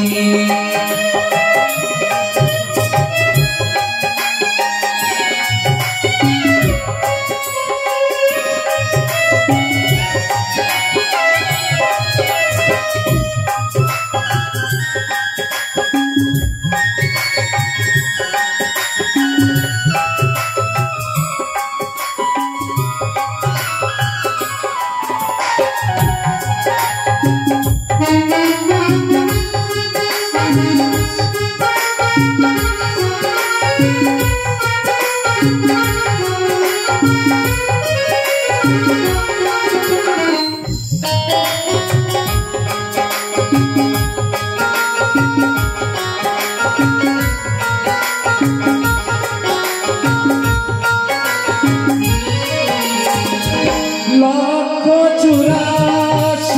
লক্ষ 84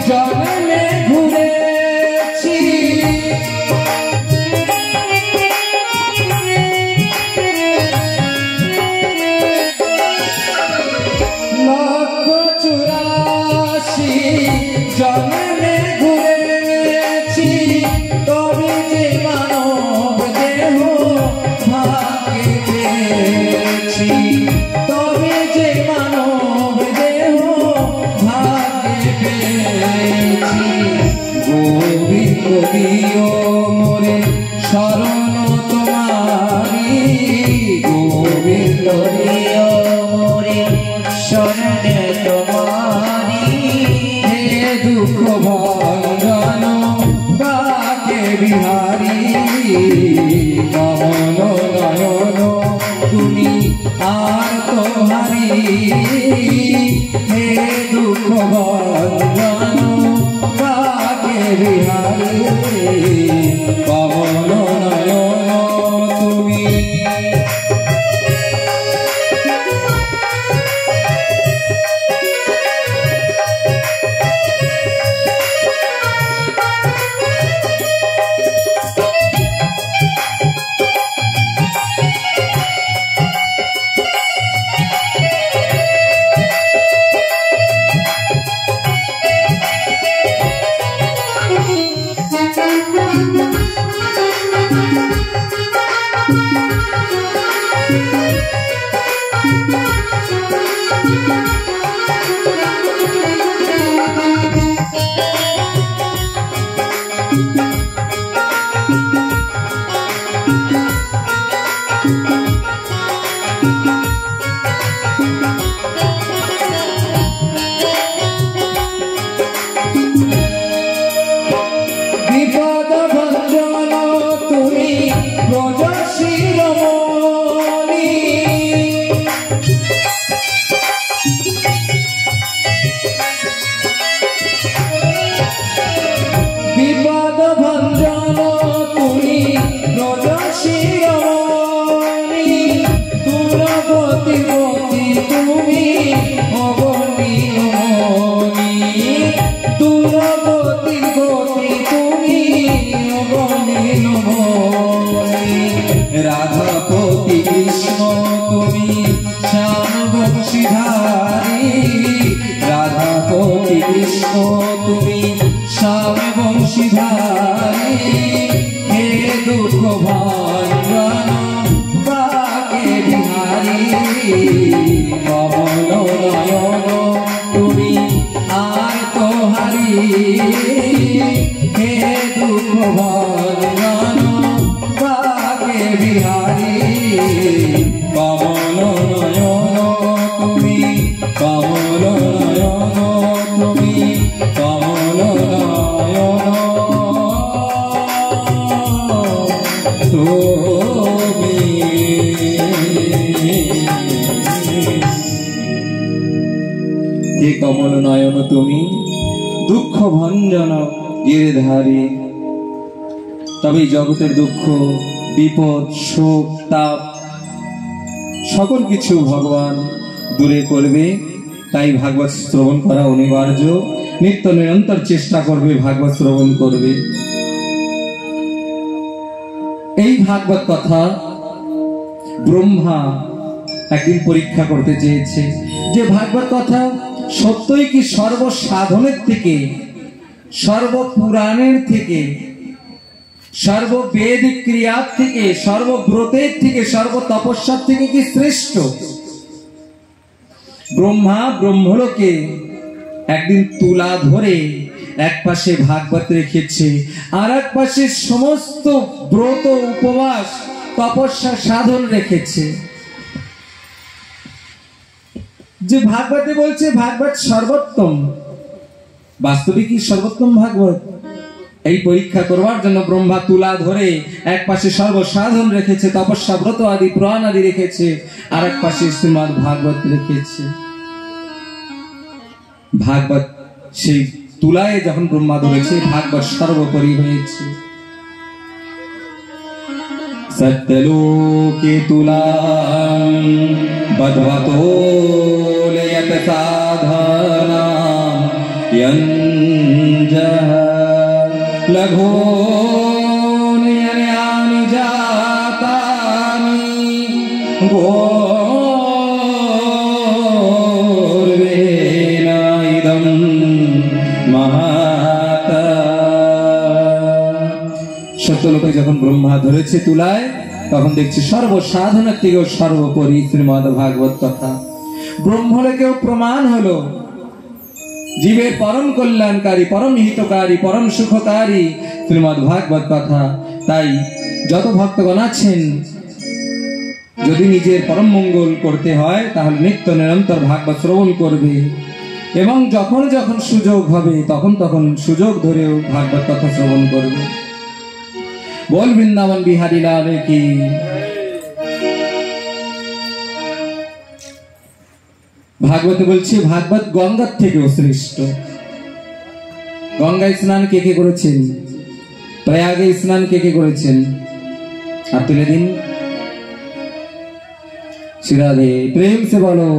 জন্মে ঘুরেছি, লক্ষ 84 জন্মে ঘুরেছি, তবে যে মানব দেহ ভাগ্যে পেয়েছি, তবে যে মানব দেহ ভাগ্যে পেয়েছি। গোবিন্দ দিও মোরে শরণ তোমারি, গোবিন্দ দিও মোরে শরণ তোমারি, হে দুঃখ ভঞ্জন ডাকে বিহারি কমল নয়ন তুমি আর তোহারি, হে দুঃখ ভঞ্জন ডাকে বিহারি কমল নয়ন তুমি। বিপদ ভঞ্জন তুমি ব্রজ শিরোমণি, বিপদ ভঞ্জন তুমি ব্রজ শিরোমণি, দূরগতি গতি তুমি অগণিমণি, দূরগতি গতি তুমি অগণিমণি। রাধাপতি কৃষ্ণ তুমি শ্যাম বংশীধারী, রাধাপতি কৃষ্ণ তুমি শ্যাম বংশীধারী, হে দুঃখ ভঞ্জন ডাকে বিহারি কমল নয়ন তুমি আর তোহারি, হে দুঃখ ভঞ্জন ডাকে বিহারি কমল নয়ন তুমি, কমল নয়ন তুমি, কমল নয়ন তুমি। হে কমল নয়ন তুমি দুঃখ ভঞ্জন গিরিধারী, তবে জগতের দুঃখ বিপদ শোক তাপ সকল কিছু ভগবান দূরে করবে। তাই ভাগবত শ্রবণ করা অনিবার্য, নিত্য নিরন্তর চেষ্টা করবে ভাগবত শ্রবণ করবে। এই ভাগবত কথা ব্রহ্মা একদিন পরীক্ষা করতে চেয়েছে যে ভাগবত কথা সত্যই কি সর্বসাধনের থেকে, সর্বপুরাণের থেকে, সর্ববেদ ক্রিয়ার থেকে, সর্বব্রতের থেকে, সর্বতপস্যার থেকে কি শ্রেষ্ঠ? ব্রহ্মা ব্রহ্মলোকে একদিন তুলা ধরে এক পাশে ভাগবত রেখেছে, আর এক পাশে সমস্ত ব্রত উপবাস তপস্যা সাধন রেখেছে। যে ভাগবতে বলছে ভাগবত সর্বোত্তম, বাস্তবে কি সর্বোত্তম ভাগবত? এই পরীক্ষা করবার জন্য ব্রহ্মা তুলা ধরে এক পাশে সর্বসাধন রেখেছে, তপস্যা ব্রত আদি পুরাণ আদি রেখেছে, আর এক পাশে শ্রীমদ্ ভাগবত রেখেছে। ভাগবত সেই তুলায় যখন ব্রহ্মা ধরেছে, ভাগবত সর্বোপরি হয়েছে। সত্যলোকে তুলাং বধবতোলয়ত সাধনাম যঞ্জহ লঘোন্যয়ানি জাতানি গোর্বেনা ইদম মাহাতা। সত্যলোকে যখন ব্রহ্মা ধরেছে তুলায়, তখন দেখছি সর্বসাধনের থেকেও সর্বোপরি শ্রীমদ্ ভাগবত কথা। ব্রহ্মলোকেও প্রমাণ হলো জীবের পরম কল্যাণকারী, পরম হিতকারী, পরম সুখকারী শ্রীমদ্ ভাগবত কথা। তাই যত ভক্তগণ আছেন, যদি নিজের পরম মঙ্গল করতে হয় তাহলে নিত্য নিরন্তর ভাগবত শ্রবণ করবে, এবং যখন যখন সুযোগ হবে তখন তখন সুযোগ ধরেও ভাগবত কথা শ্রবণ করবে। बोल वृंदावन बिहारी लाल की। ভাগবতে বলছে ভাগবত গঙ্গার থেকেও শ্রেষ্ঠ। গঙ্গায় স্নান কে কে করেছেন? প্রয়াগে স্নান কে কে করেছেন? আর তুলে দিন। রাধে, প্রেম সে বলো।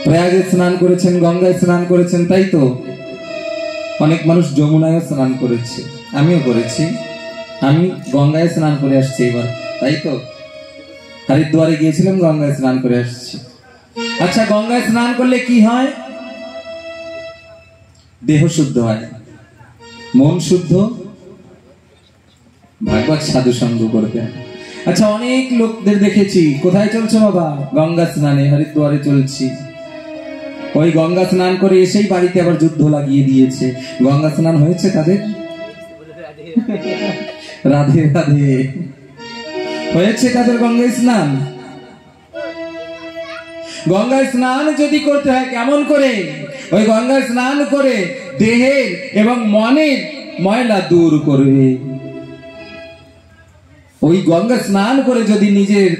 প্রয়াগে স্নান করেছেন, গঙ্গায় স্নান করেছেন, তাই তো? অনেক মানুষ যমুনায় স্নান করেছে, আমিও করেছি। আমি গঙ্গায় স্নান করে আসছি এবার, তাই তো? হরিদ্বারে গিয়েছিলাম, গঙ্গায় স্নান করে আসছি। আচ্ছা, গঙ্গায় স্নান করলে কি হয়? দেহ শুদ্ধ হয়, মন শুদ্ধ, ভাগবত সাধু সঙ্গ করতে। আচ্ছা, অনেক লোকদের দেখেছি, কোথায় চলছে বাবা? গঙ্গা স্নানে, হরিদ্বারে চলছি। ওই গঙ্গা স্নান করে এসেই বাড়িতে আবার যুদ্ধ লাগিয়ে দিয়েছে। গঙ্গা স্নান হয়েছে তাদের? রাধে রাধে, হয়েছে তাদের গঙ্গায় স্নান? গঙ্গায় স্নান যদি করতে হয় কেমন করে? ওই গঙ্গায় স্নান করে দেহের এবং মনের ময়লা দূর করবে। ওই গঙ্গা স্নান করে যদি নিজের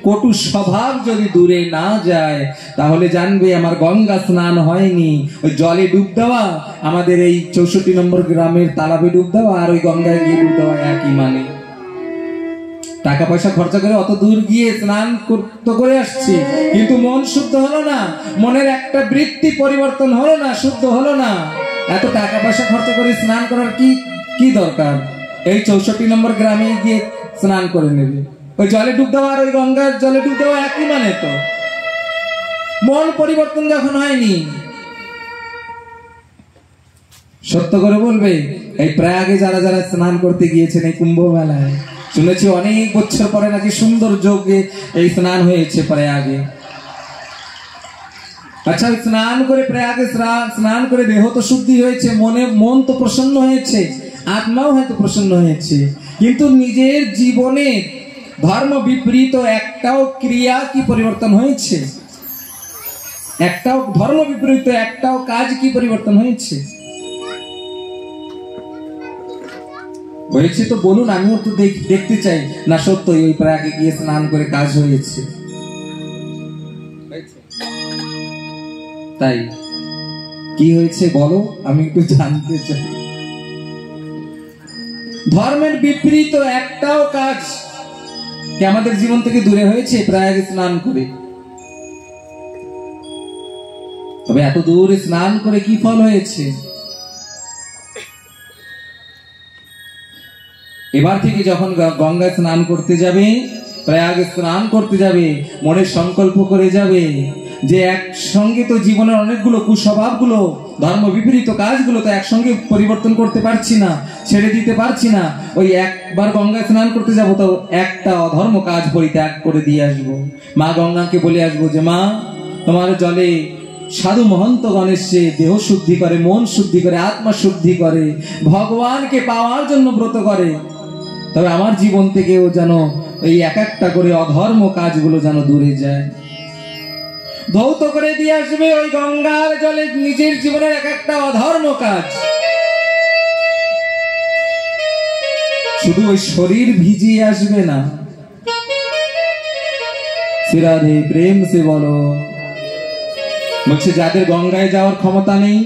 কটু স্বভাব যদি দূরে না যায়, তাহলে জানবে আমার গঙ্গা স্নান হয়নি। ওই জলে ডুব দেওয়া, আমাদের এই 64 নম্বর গ্রামের তালাবে ডুব দেওয়া আর ওই গঙ্গায় গিয়ে ডুব দেওয়া একই মানে। টাকা পয়সা খরচা করে অত দূর গিয়ে স্নান তো করে আসছি, কিন্তু মন শুদ্ধ হলো না, মনের একটা বৃত্তি পরিবর্তন হলো না, শুদ্ধ হলো না। এত টাকা পয়সা খরচা করে স্নান করার কি দরকার? এই 64 নম্বর গ্রামে গিয়ে স্নান করে নেবে। ওই জলে ডুব দেওয়া আর ওই গঙ্গার জলে ডুব দেওয়া একই মানে তো। মন পরিবর্তন যখন হয়নি, সত্য করে বলবে, এই প্রয়াগে যারা যারা স্নান করতে গিয়েছেন এই কুম্ভ মেলায়, শুনেছি অনেক বছর পরে নাকি সুন্দর যোগে এই স্নান হয়েছে প্রয়াগে। আচ্ছা, স্নান করে প্রয়াগে স্নান করে দেহ তো শুদ্ধি হয়েছে, মন তো প্রসন্ন হয়েছে, আত্মাও হয়তো প্রসন্ন হয়েছে, কিন্তু নিজের জীবনে ধর্ম বিপরীত একটাও ক্রিয়া কি পরিবর্তন হয়েছে? একটাও ধর্ম বিপরীত একটাও কাজ কি পরিবর্তন হয়েছে? হয়েছে তো বলুন, আমিও তো দেখতে চাই না। সত্যই ওই প্রয়াগে গিয়ে স্নান করে কাজ হয়েছে, তাই কি হয়েছে বলো, আমি একটু জানতে চাই। ধর্মের বিপরীত একটাও কাজ কি আমাদের জীবন থেকে দূরে হয়েছে প্রয়াগে স্নান করে? তবে এত দূরে স্নান করে কি ফল হয়েছে? এবার থেকে যখন গঙ্গায় স্নান করতে যাবে, প্রয়াগে স্নান করতে যাবে, মনে সংকল্প করে যাবে যে একসঙ্গে তো জীবনের অনেকগুলো কুস্বভাবগুলো, ধর্ম বিপরীত কাজগুলো তো একসঙ্গে পরিবর্তন করতে পারছি না, ছেড়ে দিতে পারছি না। ওই একবার গঙ্গায় স্নান করতে যাব তো একটা অধর্ম কাজ পরিত্যাগ করে দিয়ে আসবো। মা গঙ্গাকে বলে আসবো যে মা, তোমার জলে সাধু মহন্ত গণেশে দেহ শুদ্ধি করে, মন শুদ্ধি করে, আত্মা শুদ্ধি করে, ভগবানকে পাওয়ার জন্য ব্রত করে। তবে আমার জীবন থেকেও যেন এই এক একটা করে অধর্ম কাজগুলো যেন দূরে যায়। ধৌত করে দিয়ে আসবে ওই গঙ্গার জলে নিজের জীবনের এক একটা অধর্ম কাজ। শুধু ওই শরীর ভিজিয়ে আসবে না, রাধে প্রেম সে বলো। বলছে যাদের গঙ্গায় যাওয়ার ক্ষমতা নেই,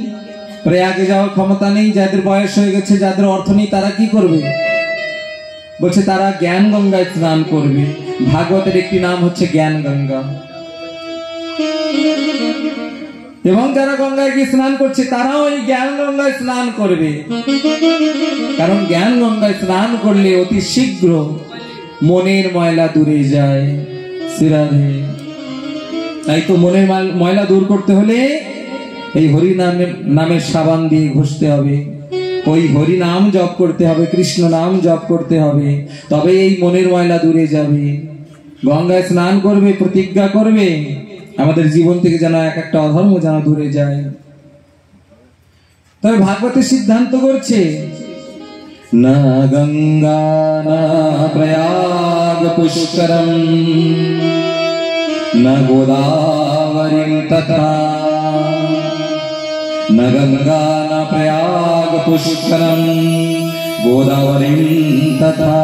প্রয়াগে যাওয়ার ক্ষমতা নেই, যাদের বয়স হয়ে গেছে, যাদের অর্থ নেই, তারা কি করবে? বলছে তারা জ্ঞান গঙ্গায় স্নান করবে। ভাগবতের একটি নাম হচ্ছে জ্ঞান গঙ্গা। এবং যারা গঙ্গায় গিয়ে স্নান করছে তারাও এই জ্ঞান গঙ্গায় স্নান করবে, কারণ জ্ঞান গঙ্গায় স্নান করলে অতি শীঘ্র মনের ময়লা দূরে যায়। শ্রীরাধে। তাই তো মনের ময়লা দূর করতে হলে এই হরি নামের সাবান দিয়ে ঘষতে হবে, ওই হরি নাম জপ করতে হবে, কৃষ্ণ নাম জপ করতে হবে, তবে এই মনের ময়লা দূরে যাবে। গঙ্গায় স্নান করবে, প্রতিজ্ঞা করবে আমাদের জীবন থেকে যেন এক একটা অধর্ম যেন দূরে যায়। তবে ভাগবতের সিদ্ধান্ত করছে না গঙ্গা না প্রয়াগ পুষ্করম না গোদাবরী তথা, না গঙ্গা না প্রয়াগ পুষ্করম গোদাবরী তথা,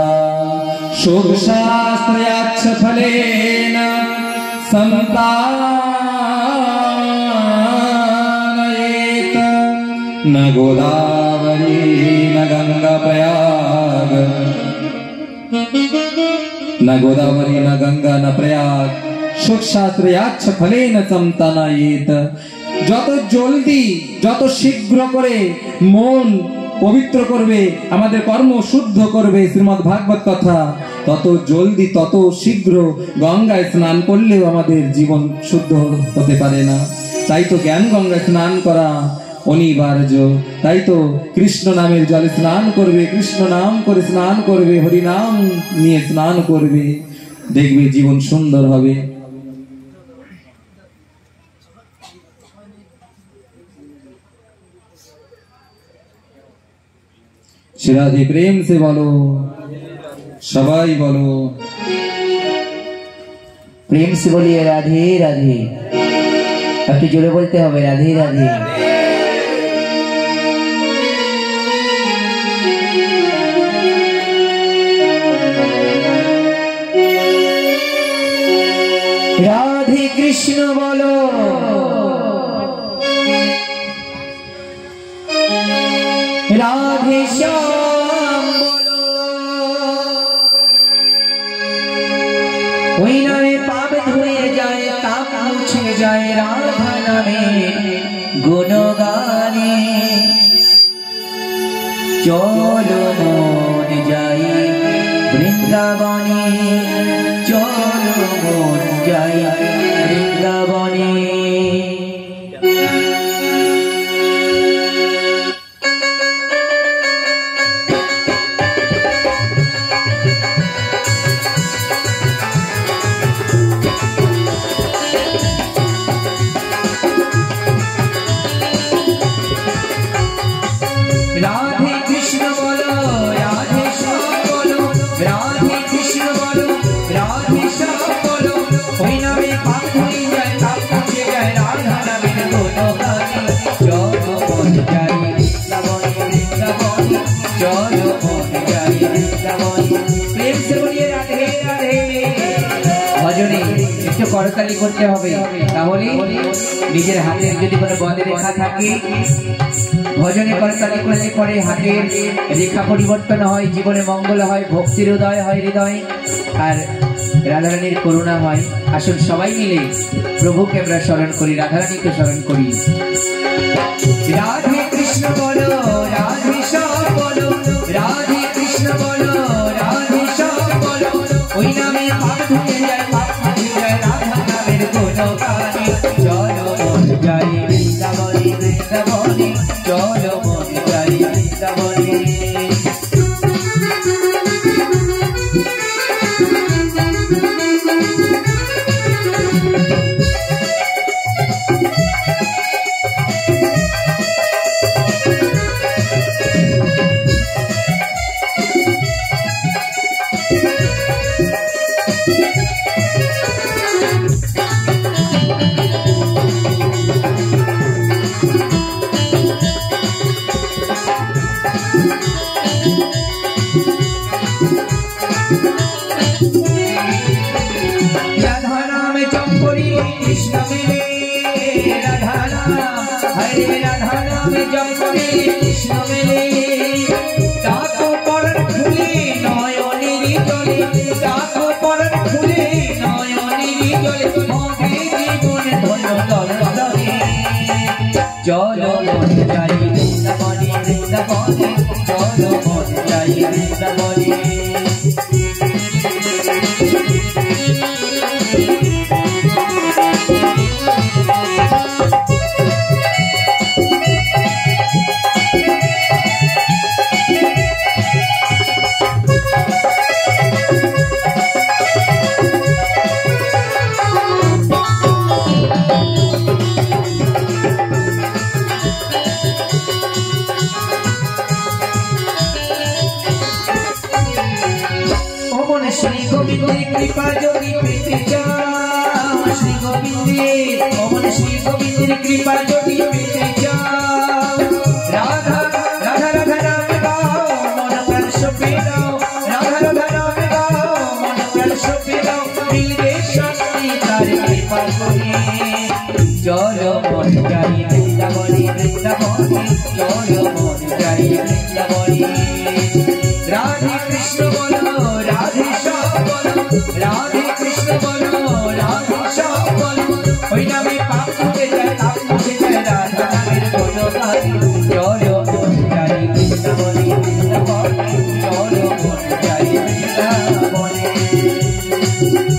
শোক শাস্ত্রয়াচ্ছ ফলেন সন্তানয়েত, न गोदावरी न गंगा प्रयाग, न गोदावरी न गंगा न प्रयाग, सुख शास्त्रयाच्छ फलेन संतानयेत। যত জলদি যত শীঘ্র করে মন পবিত্র করবে, আমাদের কর্ম শুদ্ধ করবে, শ্রীমদ্ ভাগবত কথা, তত জলদি তত শীঘ্র গঙ্গায় স্নান করলেও আমাদের জীবন শুদ্ধ হতে পারে না। তাই তো জ্ঞান গঙ্গায় স্নান করা অনিবার্য। তাই তো কৃষ্ণ নামের জলে স্নান করবে, কৃষ্ণ নাম করে স্নান করবে, হরি নাম নিয়ে স্নান করবে, দেখবে জীবন সুন্দর হবে। শ্রীরাধে প্রেম সে বলো, সবাই বলো প্রেম সে বলিয়ে রাধে রাধে। একটু জোরে বলতে হবে রাধে রাধে। রাধে কৃষ্ণ বলো, রাধে শ্যাম বলো, ওই নামে পাপ ধুয়ে যায়, তাপ মুছে যায়, রাধা নামে গুণগানে। চলো মন যাই বৃন্দাবনে, চলো মন যাই বৃন্দাবনে। রাধে কৃষ্ণ বলো, রাধে শ্যাম বলো, রাধে কৃষ্ণ বলো, রাধে শ্যাম বলো, ওই নামে পাপ ধুয়ে যায়, তাপ মুছে যায়, রাধা নামে গুণগানে। চলো মন যাই বৃন্দাবনে, বৃন্দাবনে, চলো মন যাই বৃন্দাবনে। প্রেম সে বলিয়ে রাধে রাধে। ভজনে একটু করতালি করতে হবে, তাহলে নিজের হাতের যদি কোনো বদে রেখা থাকে, ভজনে করতালি করলে পরে হাতের রেখা পরিবর্তন হয়, জীবনে মঙ্গল হয়, ভক্তির উদয় হয় হৃদয়, আর রাধারানীর করুণা হয়। আসুন সবাই মিলে প্রভুকে আমরা স্মরণ করি, রাধারানীকে স্মরণ করি। রাধে কৃষ্ণ বলো, রাধে শ্যাম বলো, রাধে কৃষ্ণ বলো, রাধে শ্যাম বলো, ওই নামে পাপ গুণগানে চলো মন যাই বৃন্দাবনে বৃন্দাবনে চলো মন যাই বৃন্দাবনে চলো মন যাই বৃন্দাবনে বৃন্দাবনে চলো মন যাই বৃন্দাবনে श्री गोविंद कृपा जोगी प्रीति जाओ श्री गोविंद ओम श्री गोविंद कृपा जोगी प्रीति जाओ राधा राधा राधा राम गाओ मन प्राण सुखी गाओ राधा राधा राम गाओ मन प्राण सुखी गाओ मिलवे शांति तार कृपा करी चलो मन जाई वृंदावने वृंदावने चलो मन जाई वृंदावने राधे कृष्ण बोलो राधे राधे कृष्ण बोलो राधे श्याम बोलो ओई नामे पाप मुझे जाए राधा नामेर बोलो गाने चलो मन जाई वृंदावने वृंदावने चलो मन जाई वृंदावने चलो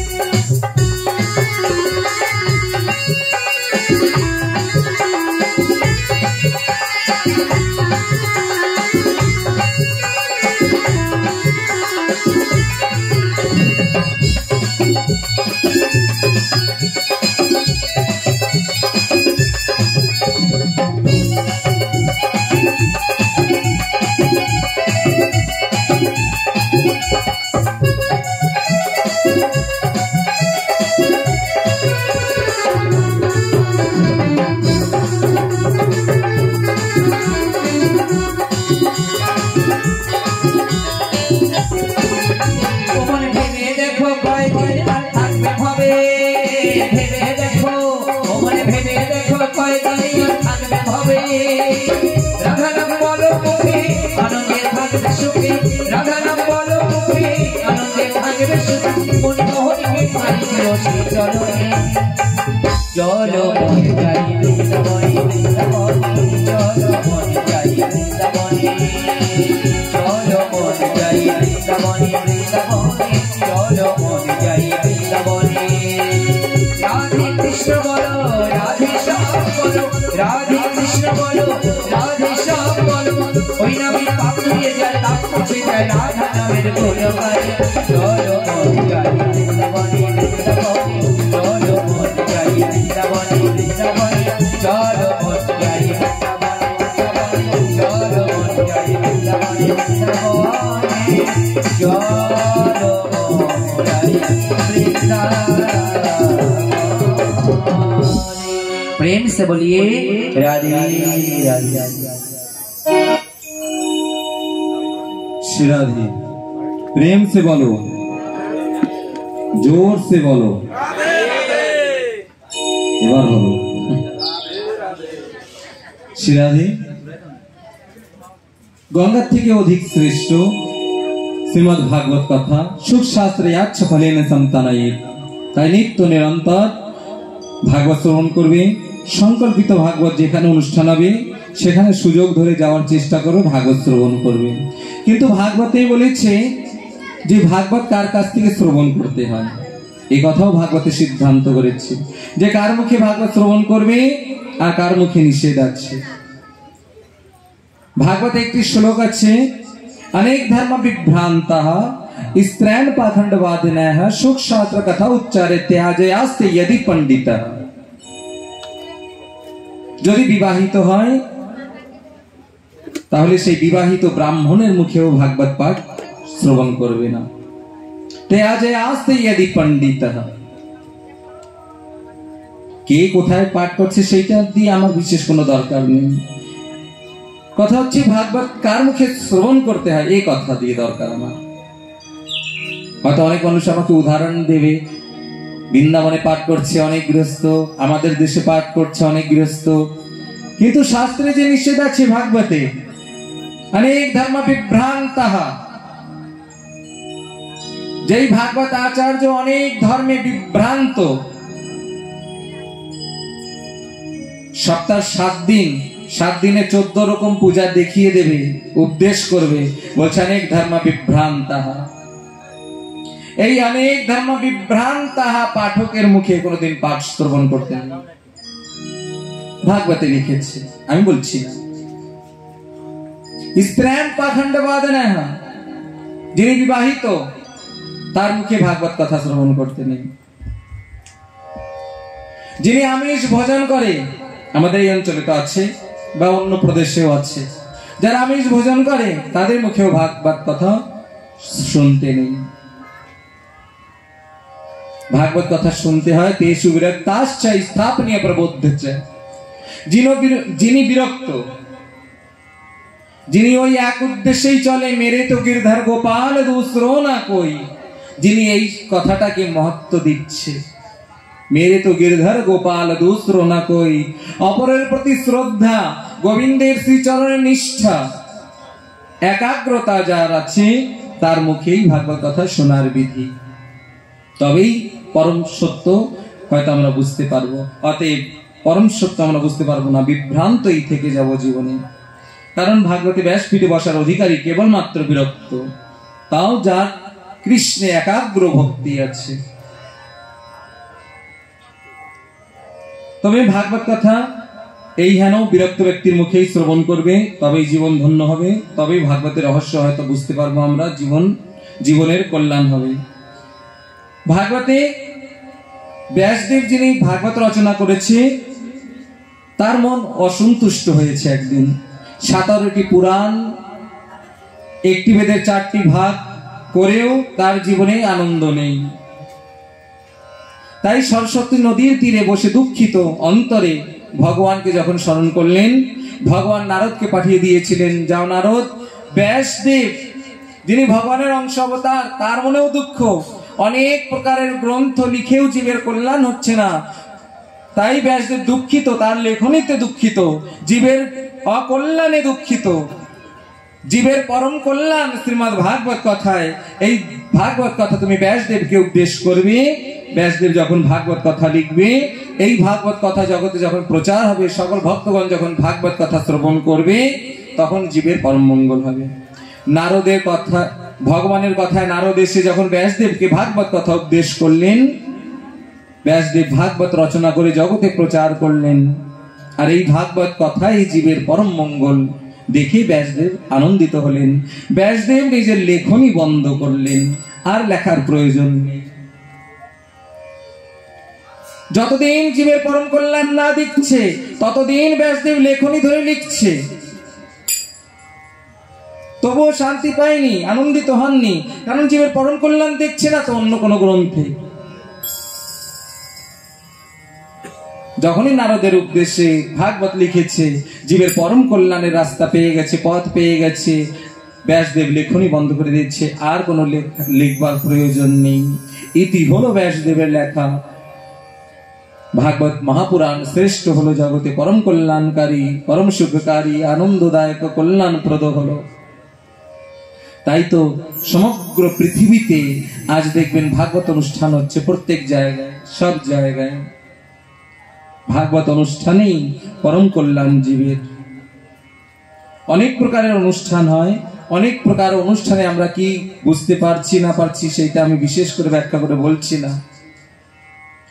मन जाई वृंदावने वृंदावने चलो मन जाई वृंदावने चलो मन जाई वृंदावने वृंदावने चलो मन जाई वृंदावने राधे कृष्ण बोलो राधे श्याम बोलो राधे कृष्ण बोलो राधे श्याम बोलो ओई नामे पाप धुए जाए ताप मुझे जाए राधा नामेर बोलो गाने चलो मन जाई वृंदावने वृंदावने चलो मन जाई वृंदावने वृंदावने चलो मन जाई वृंदावने चलो मन जाई वृंदावने वृंदावने चलो मन जाई वृंदावने प्रेम से बोलिए राधे राधे श्री राधे प्रेम से बोलो जोर से बोलो এবার বলো শ্রী রাধে গঙ্গার থেকে অধিক শ্রেষ্ঠ শ্রীমদ্ ভাগবত কথা সুখ শাস্ত্রে আচ্ছ ফলেন সন্তানায় তাই নিত্য নিরন্তর ভাগবত শ্রবণ করবে সংকল্পিত ভাগবত যেখানে অনুষ্ঠান হবে সেখানে সুযোগ ধরে যাওয়ার চেষ্টা করো ভাগবত শ্রবণ করবে কিন্তু ভাগবতেই বলেছে যে ভাগবত কার কাছ থেকে শ্রবণ করতে হয় এই কথাও ভাগবতে সিদ্ধান্ত করেছে যে কার মুখে ভাগবত শ্রবণ করবে আর কার মুখে নিষেধ আছে। ভাগবতে একটি শ্লোক আছে, अनेक धर्म विभ्रांता स्त्रैण पाखंडवादिनः सुख शास्त्र कथा उच्चारे त्याजयास्ते यदि पंडिता। যদি বিবাহিত হয় তাহলে সেই বিবাহিত ব্রাহ্মণের মুখেও ভাগবত পাঠ শ্রবণ করবে না। त्याजयास्ते यदि पंडिता। কে কোথায় পাঠ করছে সেইটা দিয়ে আমার বিশেষ কোনো দরকার নেই, কথা হচ্ছে ভাগবত কার মুখে শ্রবণ করতে হয় এই কথা দিয়ে দরকার আমার। হয়তো অনেক মানুষ আমাকে উদাহরণ দেবে, বৃন্দাবনে পাঠ করছে অনেক গৃহস্থ, আমাদের দেশে পাঠ করছে অনেক গৃহস্থ, কিন্তু শাস্ত্রে যে নিষেধ আছে ভাগবতে, অনেক ধর্ম বিভ্রান্তः, যেই ভাগবত আচার্য অনেক ধর্মে বিভ্রান্ত, সপ্তাহ 7 দিনে 14 রকম পূজা দেখিয়ে দেবে, উপদেশ করবে, বলছে অনেক ধর্ম বিভ্রান্তः। এই অনেক ধর্ম বিভ্রান্তः পাঠকের মুখে কোনোদিন পাঠ শ্রবণ করতে নেই, ভাগবতে লিখেছে, আমি বলছি না। স্ত্রৈণ পাখণ্ডবাদিনः, যিনি বিবাহিত তার মুখে ভাগবত কথা শ্রবণ করতে নেই। যিনি আমিষ ভোজন করে, আমাদের এই অঞ্চলে তো আছে বা অন্য প্রদেশেও আছে, যারা আমিষ ভোজন করে তাদের মুখেও ভাগবত কথা শুনতে নেই। ভাগবত কথা শুনতে হয় তেষু বিরক্তাশ্চ স্থাপনীয় প্রবোধ্যশ্চ। যিনি বিরক্ত, যিনি ওই এক উদ্দেশ্যেই চলে, মেরে তো গিরধর গোপাল দুসরো না কই, যিনি এই কথাটাকে মহত্ব দিচ্ছে, মেরে তো গিরধর গোপাল দুসরো না কই, অপরের প্রতি শ্রদ্ধা, গোবিন্দের শ্রীচরণে নিষ্ঠা, একাগ্রতা যার আছে তার মুখেই ভাগবত কথা শোনার বিধি, তবেই পরম সত্য হয়তো আমরা বুঝতে পারবো। অতএব পরম সত্য আমরা বুঝতে পারবো না, বিভ্রান্তই থেকে যাব জীবনে। কারণ ভাগবতে ব্যাসপীঠে বসার অধিকারী কেবলমাত্র বিরক্ত, তাও যার কৃষ্ণে একাগ্র ভক্তি আছে। তবে ভাগবত কথা এই হেন বিরক্ত ব্যক্তির মুখেই শ্রবণ করবে, তবেই জীবন ধন্য হবে, তবেই ভাগবতের রহস্য হয়তো বুঝতে পারবো আমরা, জীবনের কল্যাণ হবে। ভাগবতে ব্যাসদেব যিনি ভাগবত রচনা করেছে তার মন অসন্তুষ্ট হয়েছে একদিন। 17টি পুরাণ, একটি বেদের 4টি ভাগ করেও তার জীবনে আনন্দ নেই। তাই সরস্বতী নদীর তীরে বসে দুঃখিত অন্তরে ভগবানকে যখন স্মরণ করলেন, ভগবান নারদকে পাঠিয়ে দিয়েছিলেন, যাও নারদ, ব্যাসদেব যিনি ভগবানের অংশ অবতার তার মনেও দুঃখ, অনেক প্রকারের গ্রন্থ লিখেও জীবের কল্যাণ হচ্ছে না, তাই ব্যাসদেব দুঃখিত, তার লেখনীতে দুঃখিত, জীবের অকল্যাণে দুঃখিত। জীবের পরম কল্যাণ শ্রীমদ্ ভাগবত কথায়, এই ভাগবত কথা তুমি ব্যাসদেবকে উপদেশ করবে। ব্যাসদেব যখন ভাগবত কথা লিখবে, এই ভাগবত কথা জগতে যখন প্রচার হবে, সকল ভক্তগণ যখন ভাগবত কথা শ্রবণ করবে, তখন জীবের পরম মঙ্গল হবে। নারদের কথা, ভগবানের কথায় নারদ এসে যখন ব্যাসদেবকে ভাগবত কথা উপদেশ করলেন, ব্যাসদেব ভাগবত রচনা করে জগতে প্রচার করলেন, আর এই ভাগবত কথাই জীবের পরম মঙ্গল দেখে ব্যাসদেব আনন্দিত হলেন। ব্যাসদেব নিজের লেখনী বন্ধ করলেন, আর লেখার প্রয়োজন নেই। যতদিন জীবের পরম কল্যাণ না দিচ্ছে ততদিন ব্যাসদেব লেখনী ধরে লিখছে, তবুও শান্তি পায়নি, আনন্দিত হননি, কারণ জীবের পরম কল্যাণ দেখছে না তো অন্য কোনো গ্রন্থে। যখনই নারদের উদ্দেশ্যে ভাগবত লিখেছে, জীবের পরম কল্যাণের রাস্তা পেয়ে গেছে, পথ পেয়ে গেছে, ব্যাসদেব লেখনী বন্ধ করে দিচ্ছে, আর কোনো লিখবার প্রয়োজন নেই। ইতি হলো ব্যাসদেবের লেখা। ভাগবত মহাপুরাণ শ্রেষ্ঠ হলো, জগতে পরম কল্যাণকারী, পরম সুখকারী, আনন্দদায়ক, কল্যাণপ্রদ হলো। তাই তো সমগ্র পৃথিবীতে আজ দেখবেন ভাগবত অনুষ্ঠান হচ্ছে, প্রত্যেক জায়গায়, সব জায়গায় ভাগবত অনুষ্ঠানেই পরম কল্যাণ জীবের। অনেক প্রকারের অনুষ্ঠান হয়, অনেক প্রকার অনুষ্ঠানে আমরা কি বুঝতে পারছি না পারছি সেইটা আমি বিশেষ করে ব্যাখ্যা করে বলছি না,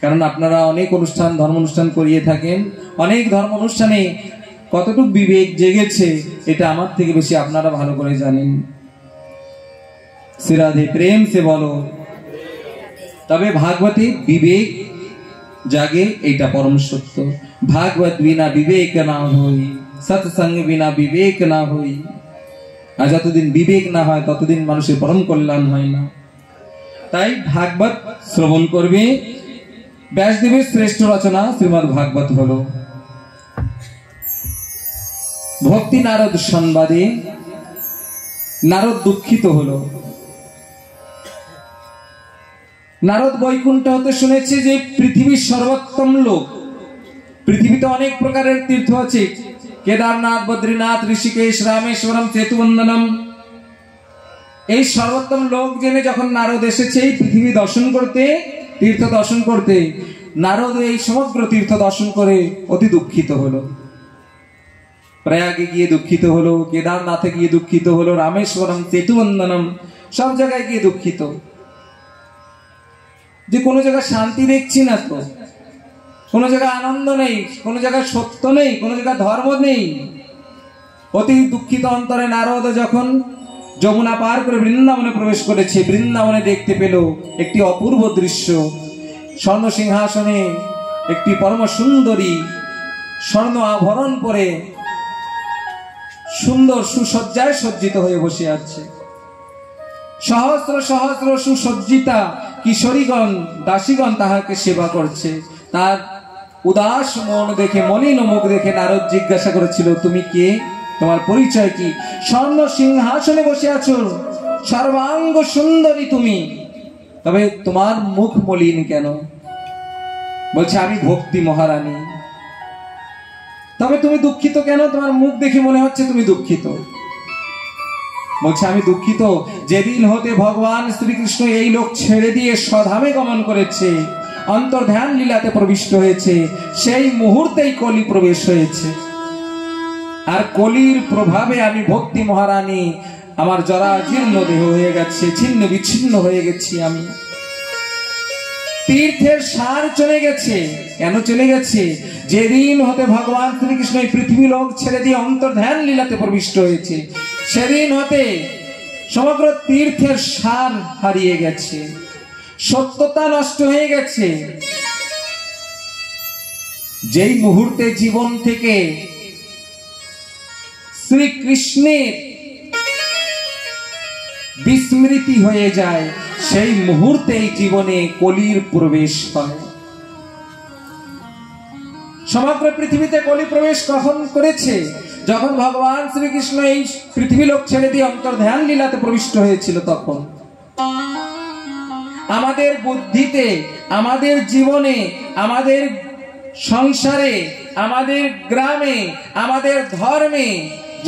কারণ আপনারা অনেক অনুষ্ঠান, ধর্ম অনুষ্ঠান করিয়ে থাকেন। অনেক ধর্ম অনুষ্ঠানে কতটুকু বিবেক জেগেছে এটা আমার থেকে বেশি আপনারা ভালো করে জানেন। শ্রীরাধে, প্রেম সে বলো। তবে ভাগবতে বিবেক জাগে, এইটা পরম সত্য। ভাগবত বিনা বিবেক না হই, সৎসঙ্গ বিনা বিবেক না হই। আর যতদিন বিবেক না হয় ততদিন মানুষের পরম কল্যাণ হয় না। তাই ভাগবত শ্রবণ করবে। ব্যাসদেবের শ্রেষ্ঠ রচনা শ্রীমদ্ ভাগবত হলো। ভক্তি নারদ সংবাদে নারদ দুঃখিত হলো। নারদ বৈকুণ্ঠ হতে শুনেছে যে পৃথিবীর সর্বোত্তম লোক। পৃথিবীতে অনেক প্রকারের তীর্থ আছে, কেদারনাথ, বদ্রীনাথ, ঋষিকেশ, রামেশ্বরম, সেতুবন্দনম। এই সর্বোত্তম লোক জেনে যখন নারদ এসেছে এই পৃথিবী দর্শন করতে, তীর্থ দর্শন করতে, নারদ এই সমগ্র তীর্থ দর্শন করে অতি দুঃখিত হলো। প্রয়াগে গিয়ে দুঃখিত হলো, কেদারনাথে গিয়ে দুঃখিত হলো, রামেশ্বরম, সেতুবন্দনম সব জায়গায় গিয়ে দুঃখিত যে কোনো জায়গায় শান্তি দেখছি না, তো কোনো জায়গায় আনন্দ নেই, কোনো জায়গায় সত্য নেই, কোনো জায়গায় ধর্ম নেই। অতি দুঃখিত অন্তরে নারদ যখন যমুনা পার করে বৃন্দাবনে প্রবেশ করেছে, বৃন্দাবনে দেখতে পেল একটি অপূর্ব দৃশ্য। স্বর্ণ সিংহাসনে একটি পরম সুন্দরী স্বর্ণ আভরণ পরে সুন্দর সুসজ্জায় সজ্জিত হয়ে বসে আছে। সহস্র সহস্র সুসজ্জিতা কিশোরীগণ, দাসীগণ তাহাকে সেবা করছে। তার উদাস মন দেখে, মলিন মুখ দেখে নারদ জিজ্ঞাসা করেছিল, তুমি কে? তোমার পরিচয় কি? স্বর্ণ সিংহাসনে বসে আছো, সর্বাঙ্গ সুন্দরী তুমি, তবে তোমার মুখ মলিন কেন? বলছে, আমি ভক্তি মহারানী। তবে তুমি দুঃখিত কেন? তোমার মুখ দেখে মনে হচ্ছে তুমি দুঃখিত। বলছে, আমি দুঃখিত যেদিন হতে ভগবান শ্রীকৃষ্ণ এই লোক ছেড়ে দিয়ে স্বধামে গমন করেছে, অন্তর্ধান লীলাতে প্রবিষ্ট হয়েছে, সেই মুহূর্তেই কলি প্রবেশ হয়েছে। আর কলির প্রভাবে আমি ভক্তি মহারানী, আমার জরা জীর্ণ দেহ হয়ে গেছে, ছিন্ন বিচ্ছিন্ন হয়ে গেছি। আমি তীর্থের সার চলে গেছে। কেন চলে গেছে? যেদিন হতে ভগবান শ্রীকৃষ্ণ এই পৃথিবী লোক ছেড়ে দিয়ে অন্তর্ধান লীলাতে প্রবিষ্ট হয়েছে, সেদিন হতে সমগ্র তীর্থের সার হারিয়ে গেছে, সত্যতা নষ্ট হয়ে গেছে। যেই মুহূর্তে জীবন থেকে শ্রীকৃষ্ণের বিস্মৃতি হয়ে যায়, সেই মুহূর্তেই জীবনে কলির প্রবেশ হয়। সমগ্র পৃথিবীতে কলি প্রবেশ কখন করেছে? যখন ভগবান শ্রীকৃষ্ণ এই পৃথিবী লোক ছেড়ে দিয়ে অন্তর্ধান লীলাতে প্রবিষ্ট হয়েছিল। তখন আমাদের বুদ্ধিতে, আমাদের জীবনে, আমাদের সংসারে, আমাদের গ্রামে, আমাদের ধর্মে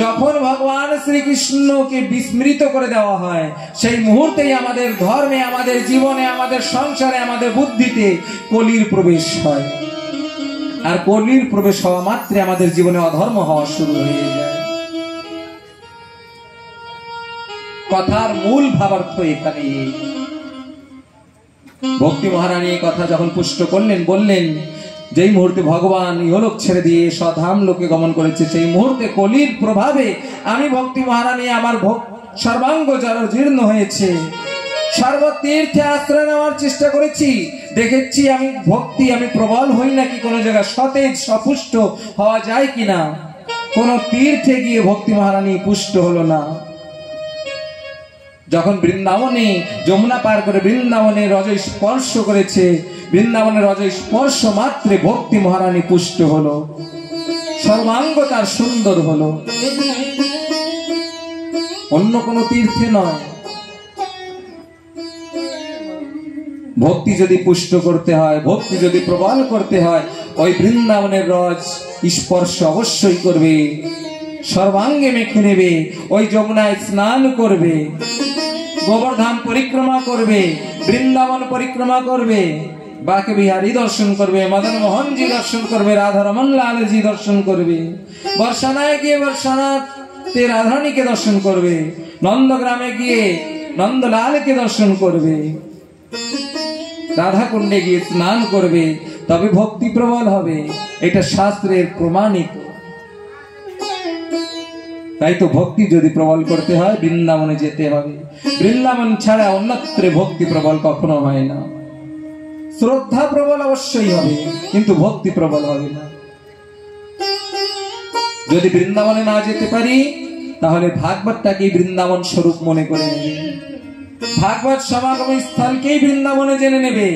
যখন ভগবান শ্রীকৃষ্ণকে বিস্মৃত করে দেওয়া হয়, সেই মুহূর্তেই আমাদের ধর্মে, আমাদের জীবনে, আমাদের সংসারে, আমাদের বুদ্ধিতে কলির প্রবেশ হয়। আর কলির প্রবেশ হওয়া মাত্রে আমাদের জীবনে অধর্ম হওয়া শুরু হয়ে যায়। কথার মূল ভাবার্থ এখানে। ভক্তি মহারানী এই কথা যখন পুষ্ট করলেন, বললেন, যেই মুহূর্তে ভগবান ইহলোক ছেড়ে দিয়ে স্বধাম লোকে গমন করেছে, সেই মুহূর্তে কলির প্রভাবে আমি ভক্তি মহারানী, আমার সর্বাঙ্গ জড় জীর্ণ হয়েছে। সর্বতীর্থে আশ্রয় নেওয়ার চেষ্টা করেছি, দেখেছি আমি ভক্তি, আমি প্রবল হই নাকি, কোন জায়গায় সতেজ সপুষ্ট হওয়া যায় কিনা। কোন তীর্থে গিয়ে ভক্তি মহারানী পুষ্ট হলো না। যখন বৃন্দাবনে যমুনা পার করে বৃন্দাবনে রজ স্পর্শ করেছে, বৃন্দাবনের রজ স্পর্শ মাত্রে ভক্তি মহারানী পুষ্ট হলো, সর্বাঙ্গ তার সুন্দর হলো। অন্য কোন তীর্থে নয়। ভক্তি যদি পুষ্ট করতে হয়, ভক্তি যদি প্রবল করতে হয়, ওই বৃন্দাবনের রজ স্পর্শ অবশ্যই করবে, সর্বাঙ্গে মেখে নেবে, ওই যমুনায় স্নান করবে, গোবর্ধন পরিক্রমা করবে, বৃন্দাবন পরিক্রমা করবে, বাকে বিহারী দর্শন করবে, মদন মোহনজি দর্শন করবে, রাধা রমন লালজি দর্শন করবে, বর্ষানায় গিয়ে বর্ষানাথে রাধারানীকে দর্শন করবে, নন্দগ্রামে গিয়ে নন্দলালকে দর্শন করবে। রাধা কুণ্ডে গিয়ে স্নান করবে, তবে ভক্তি প্রবল হবে, এটা শাস্ত্রের প্রমাণিত। তাই তো ভক্তি যদি প্রবল করতে হয় বৃন্দাবনে যেতে হবে। বৃন্দাবন ছাড়া অন্যত্রে ভক্তি প্রবল কখনো হয় না। শ্রদ্ধা প্রবল অবশ্যই হবে, কিন্তু ভক্তি প্রবল হবে না। যদি বৃন্দাবনে না যেতে পারি তাহলে ভাগবতটাকে বৃন্দাবন স্বরূপ মনে করে নেবে, ভাগবত সমাগম স্থলকেই বৃন্দাবনে জেনে নেবে।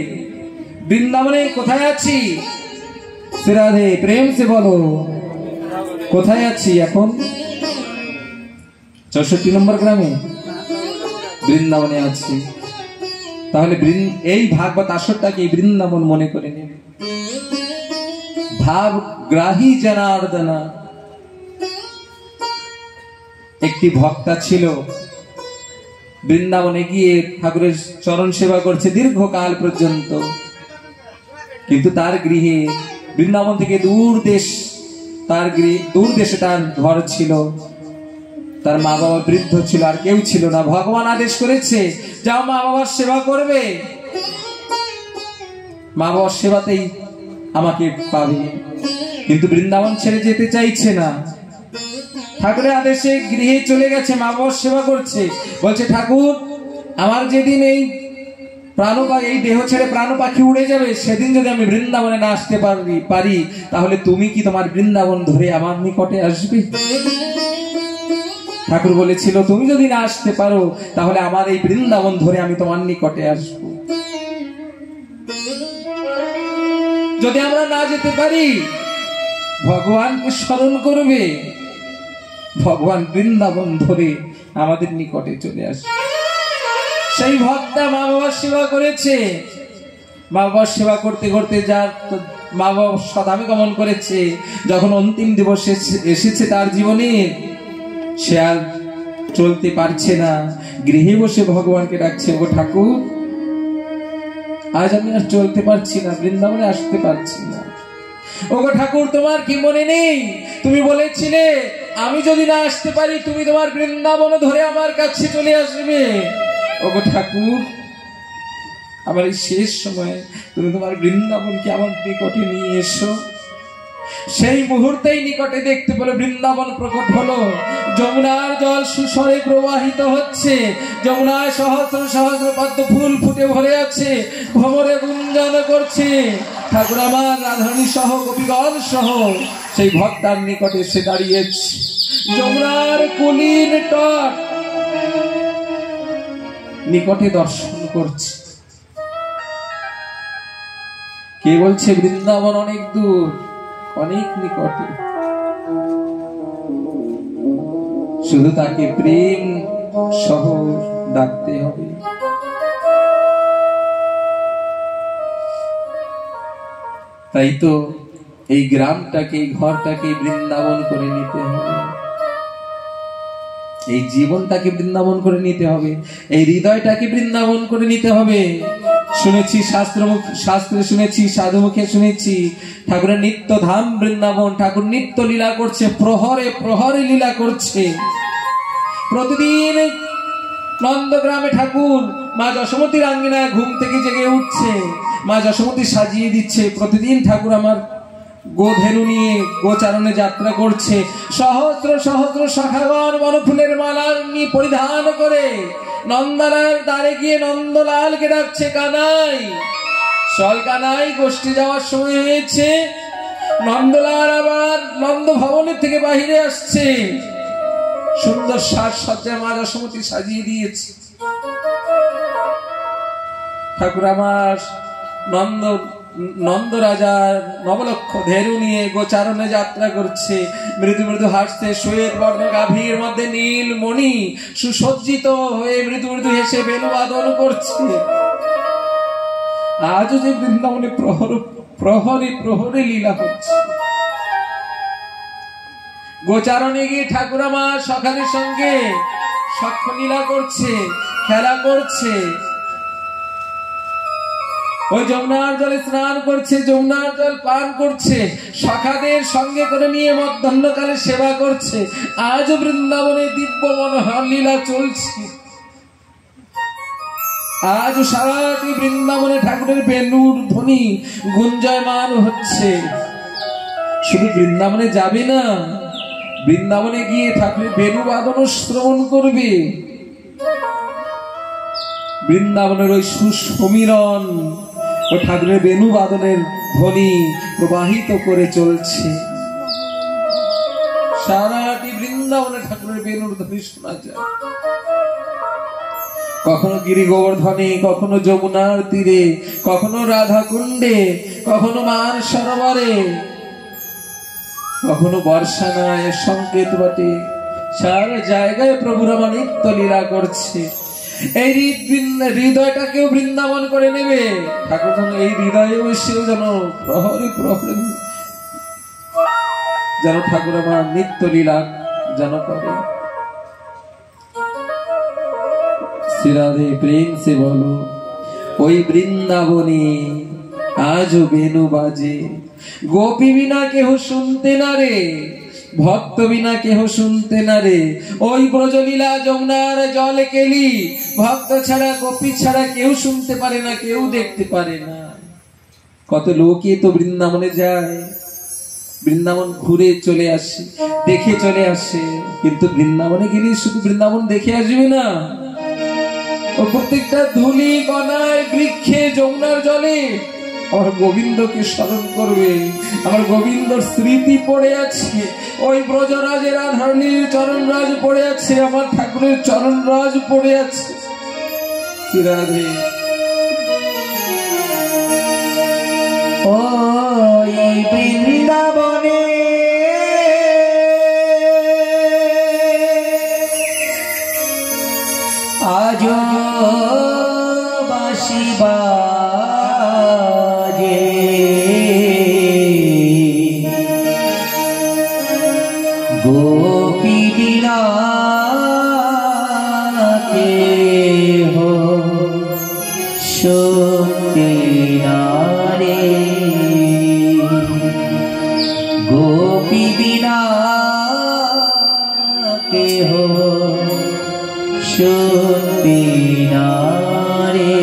বৃন্দাবনে কোথায় আছি? রাধে প্রেম সে বলো, কোথায় আছি এখন? 64 নম্বর গ্রামে বৃন্দাবনে আছি। তাহলে এই ভাগবত আসরটাকে বৃন্দাবন মনে করে নেবে। ভাব গ্রাহী জনার্দনা। একটি ভক্তা ছিল, বৃন্দাবনে গিয়ে ঠাকুরের চরণ সেবা করছে দীর্ঘকাল পর্যন্ত, কিন্তু তার গৃহে বৃন্দাবন থেকে দূর দেশে তার ঘর ছিল। তার মা বাবা বৃদ্ধ ছিল, আর কেউ ছিল না। ভগবান আদেশ করেছে যাও মা বাবার সেবা করবে, মা বাবার সেবাতেই আমাকে পাবে। কিন্তু বৃন্দাবন ছেড়ে যেতে চাইছে না। ঠাকুরের আদেশে গৃহে চলে গেছে, মা বাবার সেবা করছে। বলছে ঠাকুর, আমার যেদিন এই এই দেহ ছেড়ে প্রাণ পাখি উড়ে যাবে, সেদিন যদি আমি বৃন্দাবনে না আসতে পারি তাহলে তুমি কি তোমার বৃন্দাবন ধরে আমার নিকটে আসবে? ঠাকুর বলেছিল তুমি যদি না আসতে পারো তাহলে আমার এই বৃন্দাবন ধরে আমি তোমার নিকটে আসব। যদি আমরা না যেতে পারি ভগবানকে স্মরণ করবে, ভগবান বৃন্দাবন ধরে আমাদের নিকটে চলে আসবে। সেই ভক্তা মা বাবার সেবা করেছে, মা বাবার সেবা করতে করতে যার মা বাবা সদামি গমন করেছে, যখন অন্তিম দিবস এসেছে তার জীবনে, সে আর চলতে পারছে না। গৃহে বসে ভগবানকে ডাকছে, ও ঠাকুর আজ আমি আর চলতে পারছি না, বৃন্দাবনে আসতে পারছি না। ওগো ঠাকুর, তোমার কি মনে নেই তুমি বলেছিলে আমি যদি না আসতে পারি তুমি তোমার বৃন্দাবন ধরে আমার কাছে চলে আসবে? ওগো ঠাকুর, আমার এই শেষ সময়ে তুমি তোমার বৃন্দাবনকে আমার নিকটে নিয়ে এসো। সেই মুহূর্তেই নিকটে দেখতে পেল বৃন্দাবন প্রকট হলো। যমুনার জল সুস্বরে প্রবাহিত হচ্ছে, যমুনায় সহস্র সহস্র পদ্ম ফুল ফুটে ভরে আছে, ভ্রমরে গুঞ্জন করছে। ঠাকুর আমার রাধারানী সহ গোপীগণ সহ সেই ভক্তার নিকটে এসে দাঁড়িয়েছে। যমুনার কুলীন তট নিকটে দর্শন করছে। কে বলছে বৃন্দাবন অনেক দূর, অনেক নিকটে। শুধু তাকে প্রেম সহ ডাকতে হবে। তাই তো এই গ্রামটাকে, এই ঘরটাকে বৃন্দাবন করে নিতে হবে, এই জীবনটাকে বৃন্দাবন করে নিতে হবে, এই হৃদয়টাকে বৃন্দাবন করে নিতে হবে। শুনেছি শাস্ত্রে শুনেছি, সাধু মুখে শুনেছি, ঠাকুরের নিত্য ধাম বৃন্দাবন। ঠাকুর নিত্য লীলা করছে, প্রহরে প্রহরে লীলা করছে। প্রতিদিন নন্দগ্রামে ঠাকুর মা যশোমতীর আঙ্গিনায় ঘুম থেকে জেগে উঠছে, মা যশোমতী সাজিয়ে দিচ্ছে। প্রতিদিন ঠাকুর আমার গোধেনু নিয়ে গোচারণে যাত্রা করছে। সহস্র সহস্র শাখাগণ বনফুলের মালা নিয়ে পরিধান করে নন্দলাল দ্বারে গিয়ে নন্দলালকে ডাকছে, কানাই চল কানাই, গোষ্ঠী যাওয়ার সময় হয়েছে। নন্দলাল আবার নন্দ ভবনের থেকে বাহিরে আসছে। সুন্দর সাজসজ্জায় মা যশোমতী সাজিয়ে দিয়েছে। ঠাকুর আমার নন্দ রাজার নবলক্ষ ধেরু নিয়ে গোচারণে যাত্রা করছে। মৃদু মৃদু হাসছে, শ্বেত বর্ণ গাভীর মধ্যে নীল মণি সুসজ্জিত হয়ে মৃদু মৃদু হেসে বেণুবাদন করছে। আজও যে বৃন্দাবনে প্রহরে প্রহরে লীলা হচ্ছে। গোচারণে গিয়ে ঠাকুর আমার সখাদের সঙ্গে সখ্য লীলা করছে, খেলা করছে। ওই যমুনার জলে স্নান করছে, যমুনার জল পান করছে, সখাদের সঙ্গে করে নিয়ে মধ্যাহ্নকালে সেবা করছে। আজও বৃন্দাবনে দিব্য মনোহর লীলা চলছে। আজ সারাটি বৃন্দাবনে ঠাকুরের বেলুর ধ্বনি গুঞ্জয়মান হচ্ছে। শুধু বৃন্দাবনে যাবে না, বৃন্দাবনে গিয়ে ঠাকুরের বেণু বাদন শ্রবণ করবে। বৃন্দাবনের ওই সুসমীরণ ও ঠাকুরের বেণু বাদনের ধ্বনি প্রবাহিত করে চলছে। সারাটি বৃন্দাবনে ঠাকুরের বেণুর ধ্বনি শোনা যায়। কখনো গিরি গোবর্ধনে, কখনো যমুনার তীরে, কখনো রাধা কুণ্ডে, কখনো মান সরোবরে, কখনো বর্ষানায় সংকেত বটে। সারা জায়গায় প্রভুর আমার নিত্য লীলা করছে। এই হৃদয়টাকেও বৃন্দাবন করে নেবে ঠাকুর, যেন এই হৃদয়ে বসেও যেন প্রহরে প্রহরে যেন ঠাকুর আমার নিত্য লীলা যেন করে। শ্রীরাধে প্রেম সে বলো, ওই বৃন্দাবনে আজও বেনু বাজে। গোপী বিনা কেহ শুনতে না রে, ভক্ত বিনা কেহ শুনতে না রে। ওই ব্রজলীলা যমুনার জল কেলি, ভক্ত ছাড়া গোপী ছাড়া কেউ শুনতে পারে না, কেউ দেখতে পারে না। কত লোকই তো বৃন্দাবনে যায়, বৃন্দাবন ঘুরে চলে আসে, দেখে চলে আসে, কিন্তু বৃন্দাবনে গেলে শুধু বৃন্দাবন দেখে আসবে না, ও প্রত্যেকটা ধুলি কণায় বৃক্ষে যমুনার জলে আমার গোবিন্দকে স্মরণ করবে। আমার গোবিন্দর স্মৃতি পড়ে আছে, ওই ব্রজরাজের রাধারণীর চরণরাজ পড়ে আছে, আমার ঠাকুরের চরণরাজ পড়ে আছে। রাধে ওই বৃন্দাবনে আজো বাঁশি বাজে, গোপী বিনা কেহ শুনতে না রে, গোপী বিনা কেহ শুনতে না রে।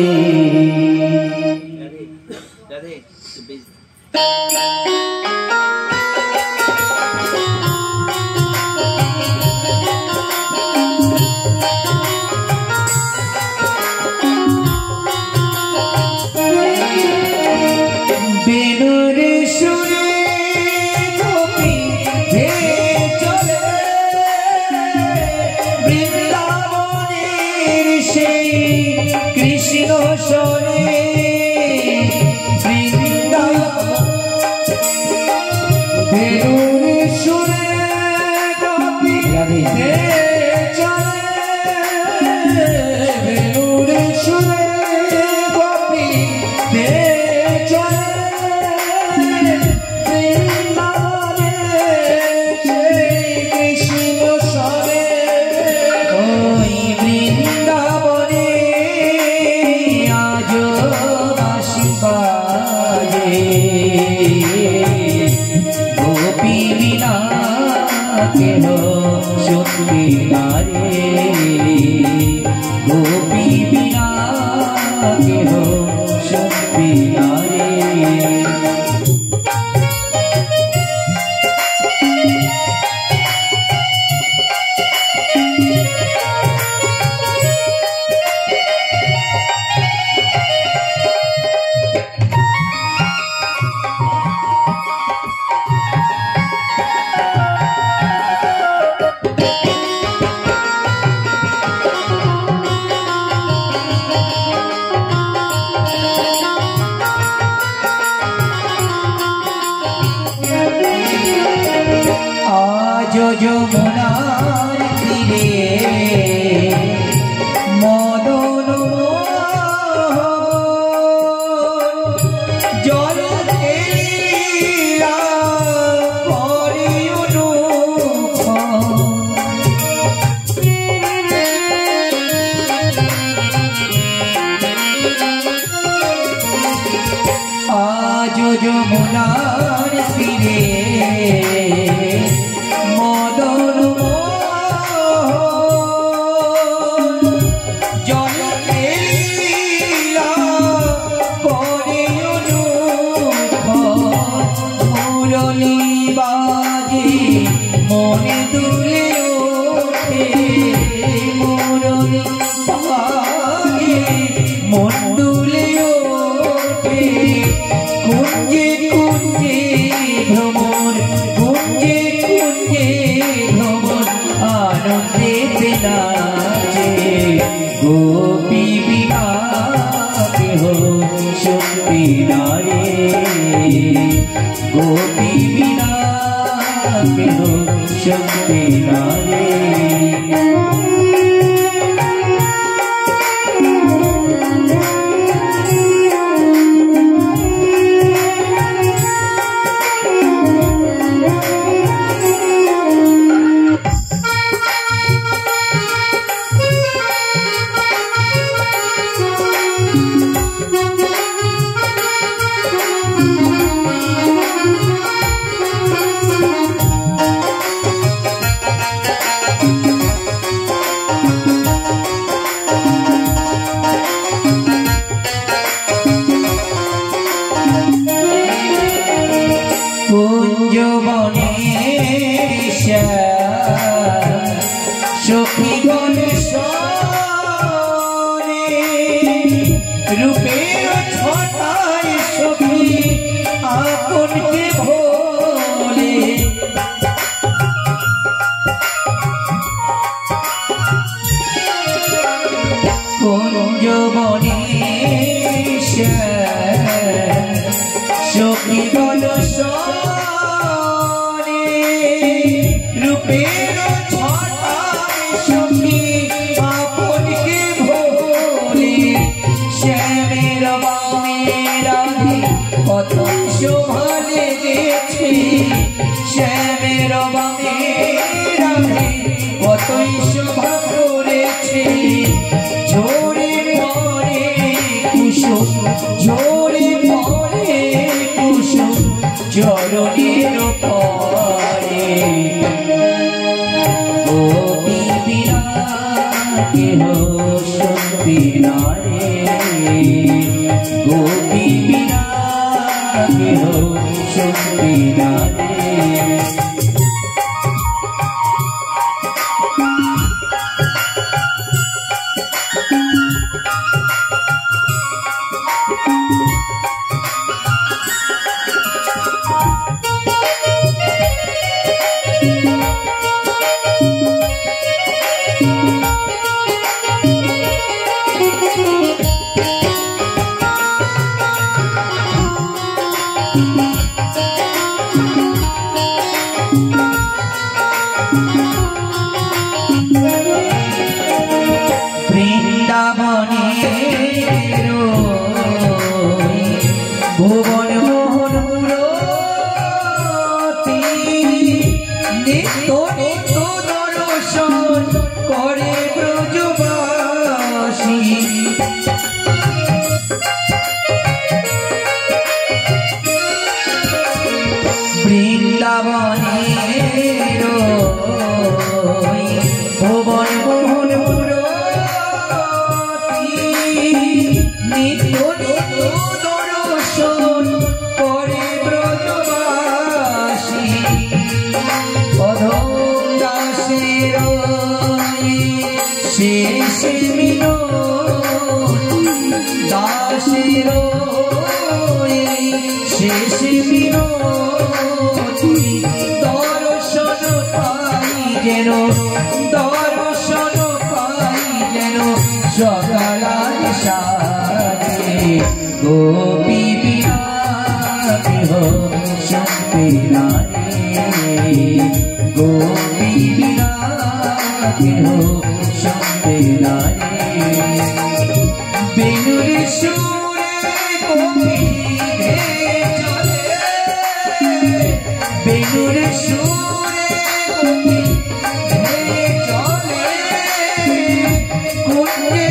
বেনুর সুরে গোপী হে চলে, বৃন্দাবনের সেই কৃষ্ণ শোনে, বেনুর সুরে গোপী হে চলে, বেনুর সুরে গোপী হে কেহ শুনতে না রে, গোপী বিনা কেহ শুনতে না রে। যমুনার তীরে মদন জল আজ যমুনার তীরে মদন মোরলি বাজে মনে দুলে ওঠে মোরলি বাজে মন দুলে ওঠে কুঞ্জে কুঞ্জে ভ্রমণ কুঞ্জে কুঞ্জে ভ্রমণ আনন্দে নাচে গোপী বিনা কেহ শক্তি নারে গোপী বিনা কেহ শক্তি নারে সখীগণ সরে রূপের ছটায় সখী আপনকে ভোলে কুঞ্জবনে সখীগণ সরে রূপের সখী আপনকে ভোলে শ্যামের বামের আগে কত শোভা লেগেছে শ্যামের বামের আগে কতই শোভা করেছে ঝরে পরে কুসুম ঝরে পরে কুসুম চরণের পরে কেহ শক্তি নারে গোপী বিনা কেহ শক্তি নারে বৃন্দাবনের ভুবন মোহন মূরতি নিত্য নিত্য দর্শন করে ব্রজবাসী বৃন্দাবনের ভুবন মোহন নিত্য নিত্য দর্শন করে ব্রজবাসী অধম দাসের শেষ মিলন দাসের শেষ মিলন দর্শন পাই যেন দর্শন পাই যেন সকাল সারে গোপী বিনা কেহ শক্তি নারে গোপী বিনা কেহ শক্তি নারে বেনুর সুরে গভীরে চলে বেনুর সুরে গভীরে চলে কুঞ্জে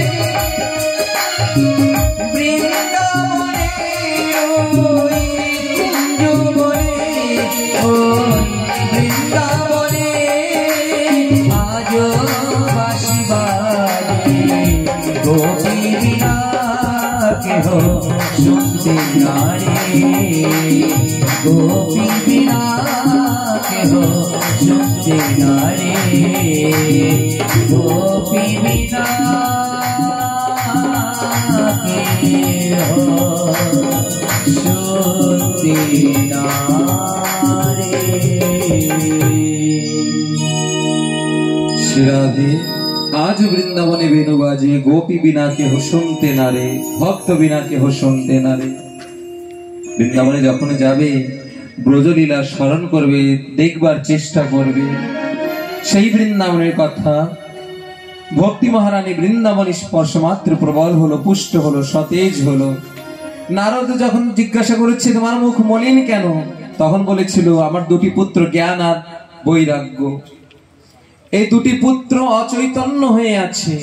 বৃন্দাবনে আজ বাসিবারে গোপী বিনা কেহ শুনতে নারে গোপী বিনা हो सुनते नारे गोपी बिना के हो सुनते नारे। श्री राधे आज वृंदावने वेणु बाजे गोपी बिना के हो सुनते नारे भक्त बिना के हो सुनते नारे। বৃন্দাবনে যখন যাবে ব্রজলীলা স্মরণ করবে দেখবার চেষ্টা করবে সেই বৃন্দাবনের কথা। ভক্তি মহারানী বৃন্দাবন স্পর্শ মাত্র প্রবল হলো পুষ্ট হলো সতেজ হলো। নারদ যখন জিজ্ঞাসা করেছে তোমার মুখ মলিন কেন, তখন বলেছিল আমার দুটি পুত্র জ্ঞান আর বৈরাগ্য, এই দুটি পুত্র অচৈতন্য হয়ে আছে,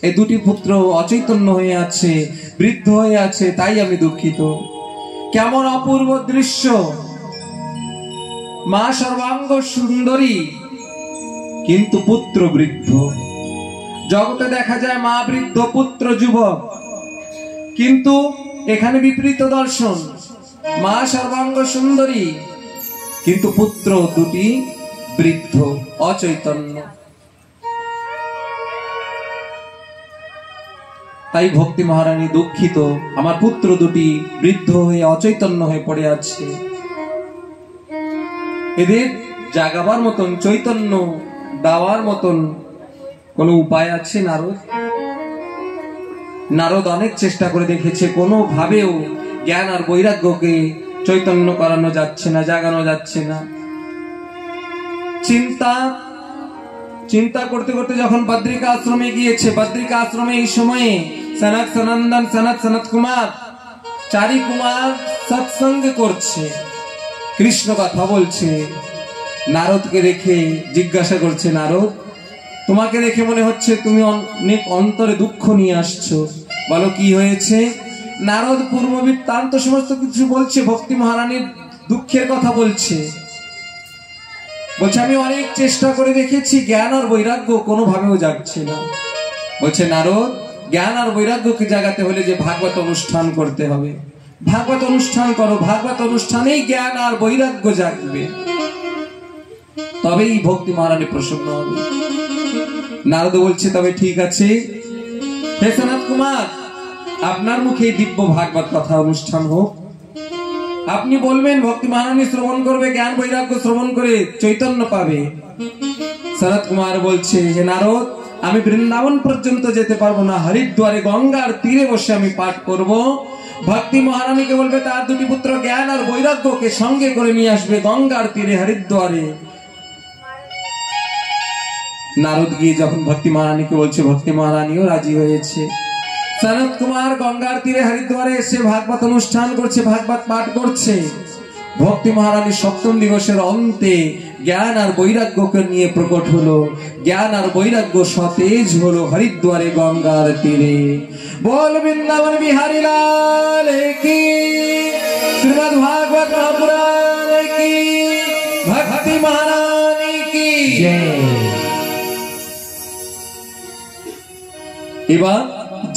এই দুটি পুত্র অচৈতন্য হয়ে আছে, বৃদ্ধ হয়ে আছে, তাই আমি দুঃখিত। কেমন অপূর্ব দৃশ্য, মা সর্বাঙ্গ সুন্দরী কিন্তু পুত্র বৃদ্ধ। জগতে দেখা যায় মা বৃদ্ধ পুত্র যুবক, কিন্তু এখানে বিপরীত দর্শন। মা সর্বাঙ্গ সুন্দরী কিন্তু পুত্র দুটি বৃদ্ধ অচৈতন্য। তাই ভক্তি মহারানী দুঃখিত, আমার পুত্র দুটি বৃদ্ধ হয়ে অচৈতন্য হয়ে পড়ে আছে, এদের জাগাবার মতন চৈতন্য দেওয়ার মতন কোনো উপায় আছে নারদ? নারদ অনেক চেষ্টা করে দেখেছে, কোনো ভাবেও জ্ঞান আর বৈরাগ্যকে চৈতন্য করানো যাচ্ছে না, জাগানো যাচ্ছে না। চিন্তা করতে করতে যখন বদ্রিকা আশ্রমে গিয়েছে, বদ্রিকা আশ্রমে এই সময়ে সনক সনন্দন সনত কুমার চারি কুমার সৎসঙ্গ করছে, কৃষ্ণ কথা বলছে। নারদকে দেখে জিজ্ঞাসা করছে, নারদ তোমাকে দেখে মনে হচ্ছে তুমি অনেক অন্তরে দুঃখ নিয়ে আসছো, বলো কি হয়েছে? নারদ পূর্ব বৃত্তান্ত সমস্ত কিছু বলছে, ভক্তি মহারানীর দুঃখের কথা বলছে। বলছে আমি অনেক চেষ্টা করে দেখেছি, জ্ঞান আর বৈরাগ্য কোনোভাবেও জাগছে না। বলছে নারদ জ্ঞান আর বৈরাগ্যকে জাগাতে হলে যে ভাগবত অনুষ্ঠান করতে হবে, ভাগবত অনুষ্ঠান করো, ভাগবত অনুষ্ঠানেই জ্ঞান আর বৈরাগ্য জাগবে, তবেই ভক্তি মহারানী প্রসন্ন হবে। নারদ বলছে তবে ঠিক আছে, হে সনত কুমার আপনার মুখে দিব্য ভাগবত কথা অনুষ্ঠান হোক, আপনি বলবেন ভক্তি মহারানী শ্রবণ করবে, জ্ঞান বৈরাগ্য শ্রবণ করে চৈতন্য পাবে। শরৎ কুমার বলছে হে নারদ আমি বৃন্দাবন পর্যন্ত যেতে পারবো না, হরিদ্বারে গঙ্গার তীরে বসে আমি পাঠ করব। ভক্তি মহারানীকে বলবে তার দুটি পুত্র জ্ঞান আর বৈরাগ্যকে সঙ্গে করে নিয়ে আসবে গঙ্গার তীরে হরিদ্বারে। নারদ গিয়ে যখন ভক্তি মহারানীকে বলছে, ভক্তি মহারানীও রাজি হয়েছে। সনত কুমার গঙ্গার তীরে হরিদ্বারে এসে ভাগবত অনুষ্ঠান করছে, ভাগবত পাঠ করছে। ভক্তি মহারানী সপ্তম দিবসের অন্তে জ্ঞান আর বৈরাগ্যকে নিয়ে প্রকট হলো, জ্ঞান আর বৈরাগ্য সতেজ হলো হরিদ্বারে গঙ্গার তীরে। বল বৃন্দাবন বিহারী লাল কি, শ্রীমদ ভাগবত মহাপুরাণ কি, ভক্তি মহারানী কি জয়। এবার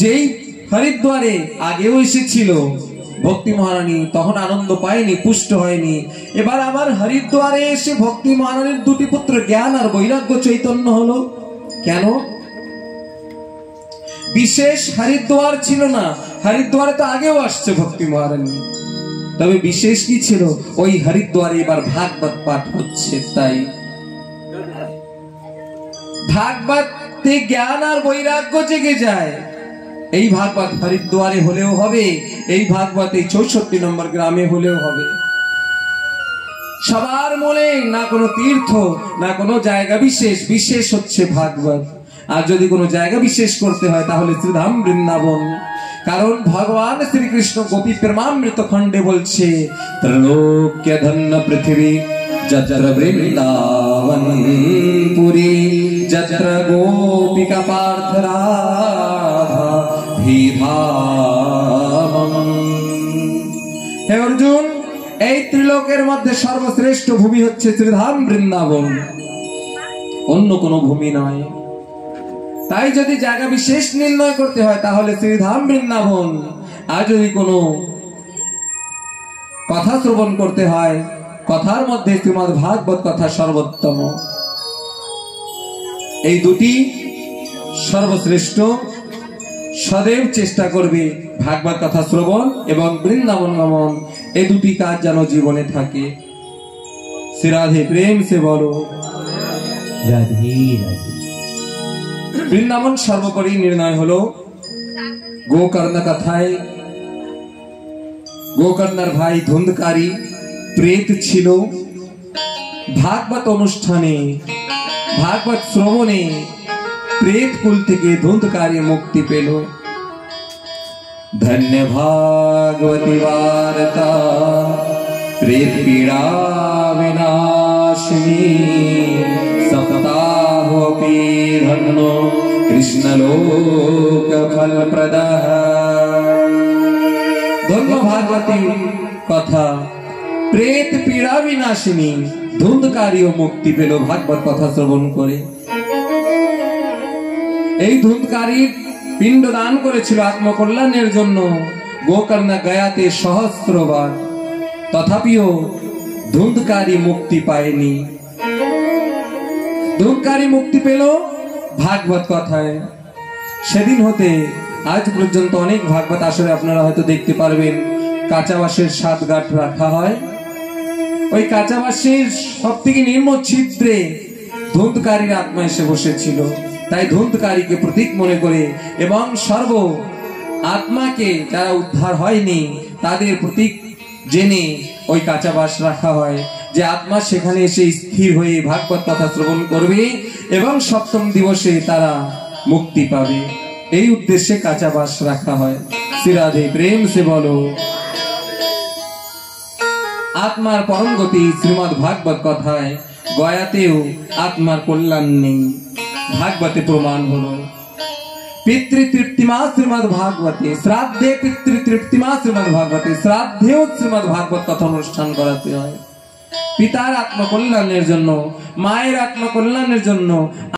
যেই হরিদ্বারে আগেও এসেছিল ভক্তি মহারানী, তখন আনন্দ পায়নি, পুষ্ট হয়নি। এবার আবার হরিদ্বারে এসে ভক্তি মহারানীর দুটি পুত্র জ্ঞান আর বৈরাগ্য চৈতন্য হলো। কেন? বিশেষ হরিদ্বার ছিল না, হরিদ্বারে তো আগেও আসছে ভক্তি মহারানী, তবে বিশেষ কি ছিল? ওই হরিদ্বারে এবার ভাগবত পাঠ হচ্ছে, তাই ভাগবতে জ্ঞান আর বৈরাগ্য জেগে যায়। এই ভাগবত হরিদ্বারে হলেও হবে, এই ভাগবত এই 64 নম্বর গ্রামে হলেও হবে। সবার মনে না কোনো তীর্থ না কোনো জায়গা বিশেষ, বিশেষ হচ্ছে ভাগবত। আর যদি কোনো জায়গা বিশেষ করতে হয় তাহলে শ্রীধাম বৃন্দাবন। কারণ ভগবান শ্রীকৃষ্ণ গোপী প্রেমামৃত খণ্ডে বলছে, ত্রৈলোক্য ধন্য পৃথিবী যত্র বৃন্দাবন পুরী যত্র গোপিকা পার্থ রাধা ভিধামম। হে অর্জুন, এই ত্রিলোকের মধ্যে সর্বশ্রেষ্ঠ ভূমি হচ্ছে শ্রীধাম বৃন্দাবন, অন্য কোনো ভূমি নয়। তাই যদি জায়গা বিশেষ নির্ণয় করতে হয় তাহলে শ্রীধাম বৃন্দাবন। আর যদি কোনো কথা শ্রবণ করতে হয় কথার মধ্যে শ্রীমদ্ ভাগবত কথা সর্বোত্তম। এই দুটি সর্বশ্রেষ্ঠ। সदैব চেষ্টা করবে ভাগবত কথা শ্রবণ এবং বৃন্দাবন গমন, এই দুটি কাজ যেন জীবনে থাকে। শ্রী রাধে প্রেম সে বলো রাধে রাধে। বৃন্দাবন সর্বোপরি নির্ণয় হলো গোকর্ণ কথায়। গোকর্ণার ভাই ধুন্ধকারী প্রেত ছিল। ভাগবত অনুষ্ঠানে, ভাগবত শ্রবণে প্রেত কুল থেকে ধুন্ধকারী মুক্তি পেল। ধন্য ভাগবতী বার্তা প্রেত পীড়া বিনাশিনী, সপ্তাহোপি ধন্য কৃষ্ণ লোক ফলপ্রদ। ধন্য ভাগবতী কথা প্রেত পীড়া বিনাশিনী, ধুন্ধকারীও মুক্তি পেল ভাগবত কথা শ্রবণ করে। এই ধুন্ধকারীর পিণ্ড দান করেছিল আত্মকল্যাণের জন্য গোকর্ণ গয়াতে সহস্রবার, তথাপিও ধুন্ধকারী মুক্তি পায়নি। ধুন্ধকারী মুক্তি পেল ভাগবত কথায়। সেদিন হতে আজ পর্যন্ত অনেক ভাগবত আসরে আপনারা হয়তো দেখতে পারবেন কাঁচা বাঁশের 7 গাঁট রাখা হয়। ওই কাঁচা বাঁশের সব থেকে নিম্ন ছিদ্রে ধুন্ধকারীর আত্মা এসে বসেছিল। তাই ধুন্ধকারীকে প্রতীক মনে করে এবং সর্ব আত্মাকে যারা উদ্ধার হয়নি তাদের প্রতীক জেনে ওই কাঁচা বাঁশ রাখা হয়, যে আত্মা সেখানে এসে স্থির হয়ে ভাগবত কথা শ্রবণ করবে এবং 7ম দিবসে তারা মুক্তি পাবে। এই উদ্দেশ্যে কাঁচা বাঁশ রাখা হয়। শ্রী রাধে প্রেম সে বলো। আত্মার পরম গতি শ্রীমদ্ ভাগবত কথায়। গয়াতেও আত্মার কল্যাণ নেই, ভাগবতে প্রমাণ হলো। পিতৃতৃপ্তিমা শ্রীমদ্ ভাগবতে, শ্রাদ্ধে পিতৃতৃপ্তিমা শ্রীমদ্ ভাগবতে, শ্রাদ্ধেও শ্রীমদ্ ভাগবত কথা অনুষ্ঠান করাতে হয়। পিতার আত্মকল্যাণের জন্য, মায়ের আত্মকল্যাণের জন্য।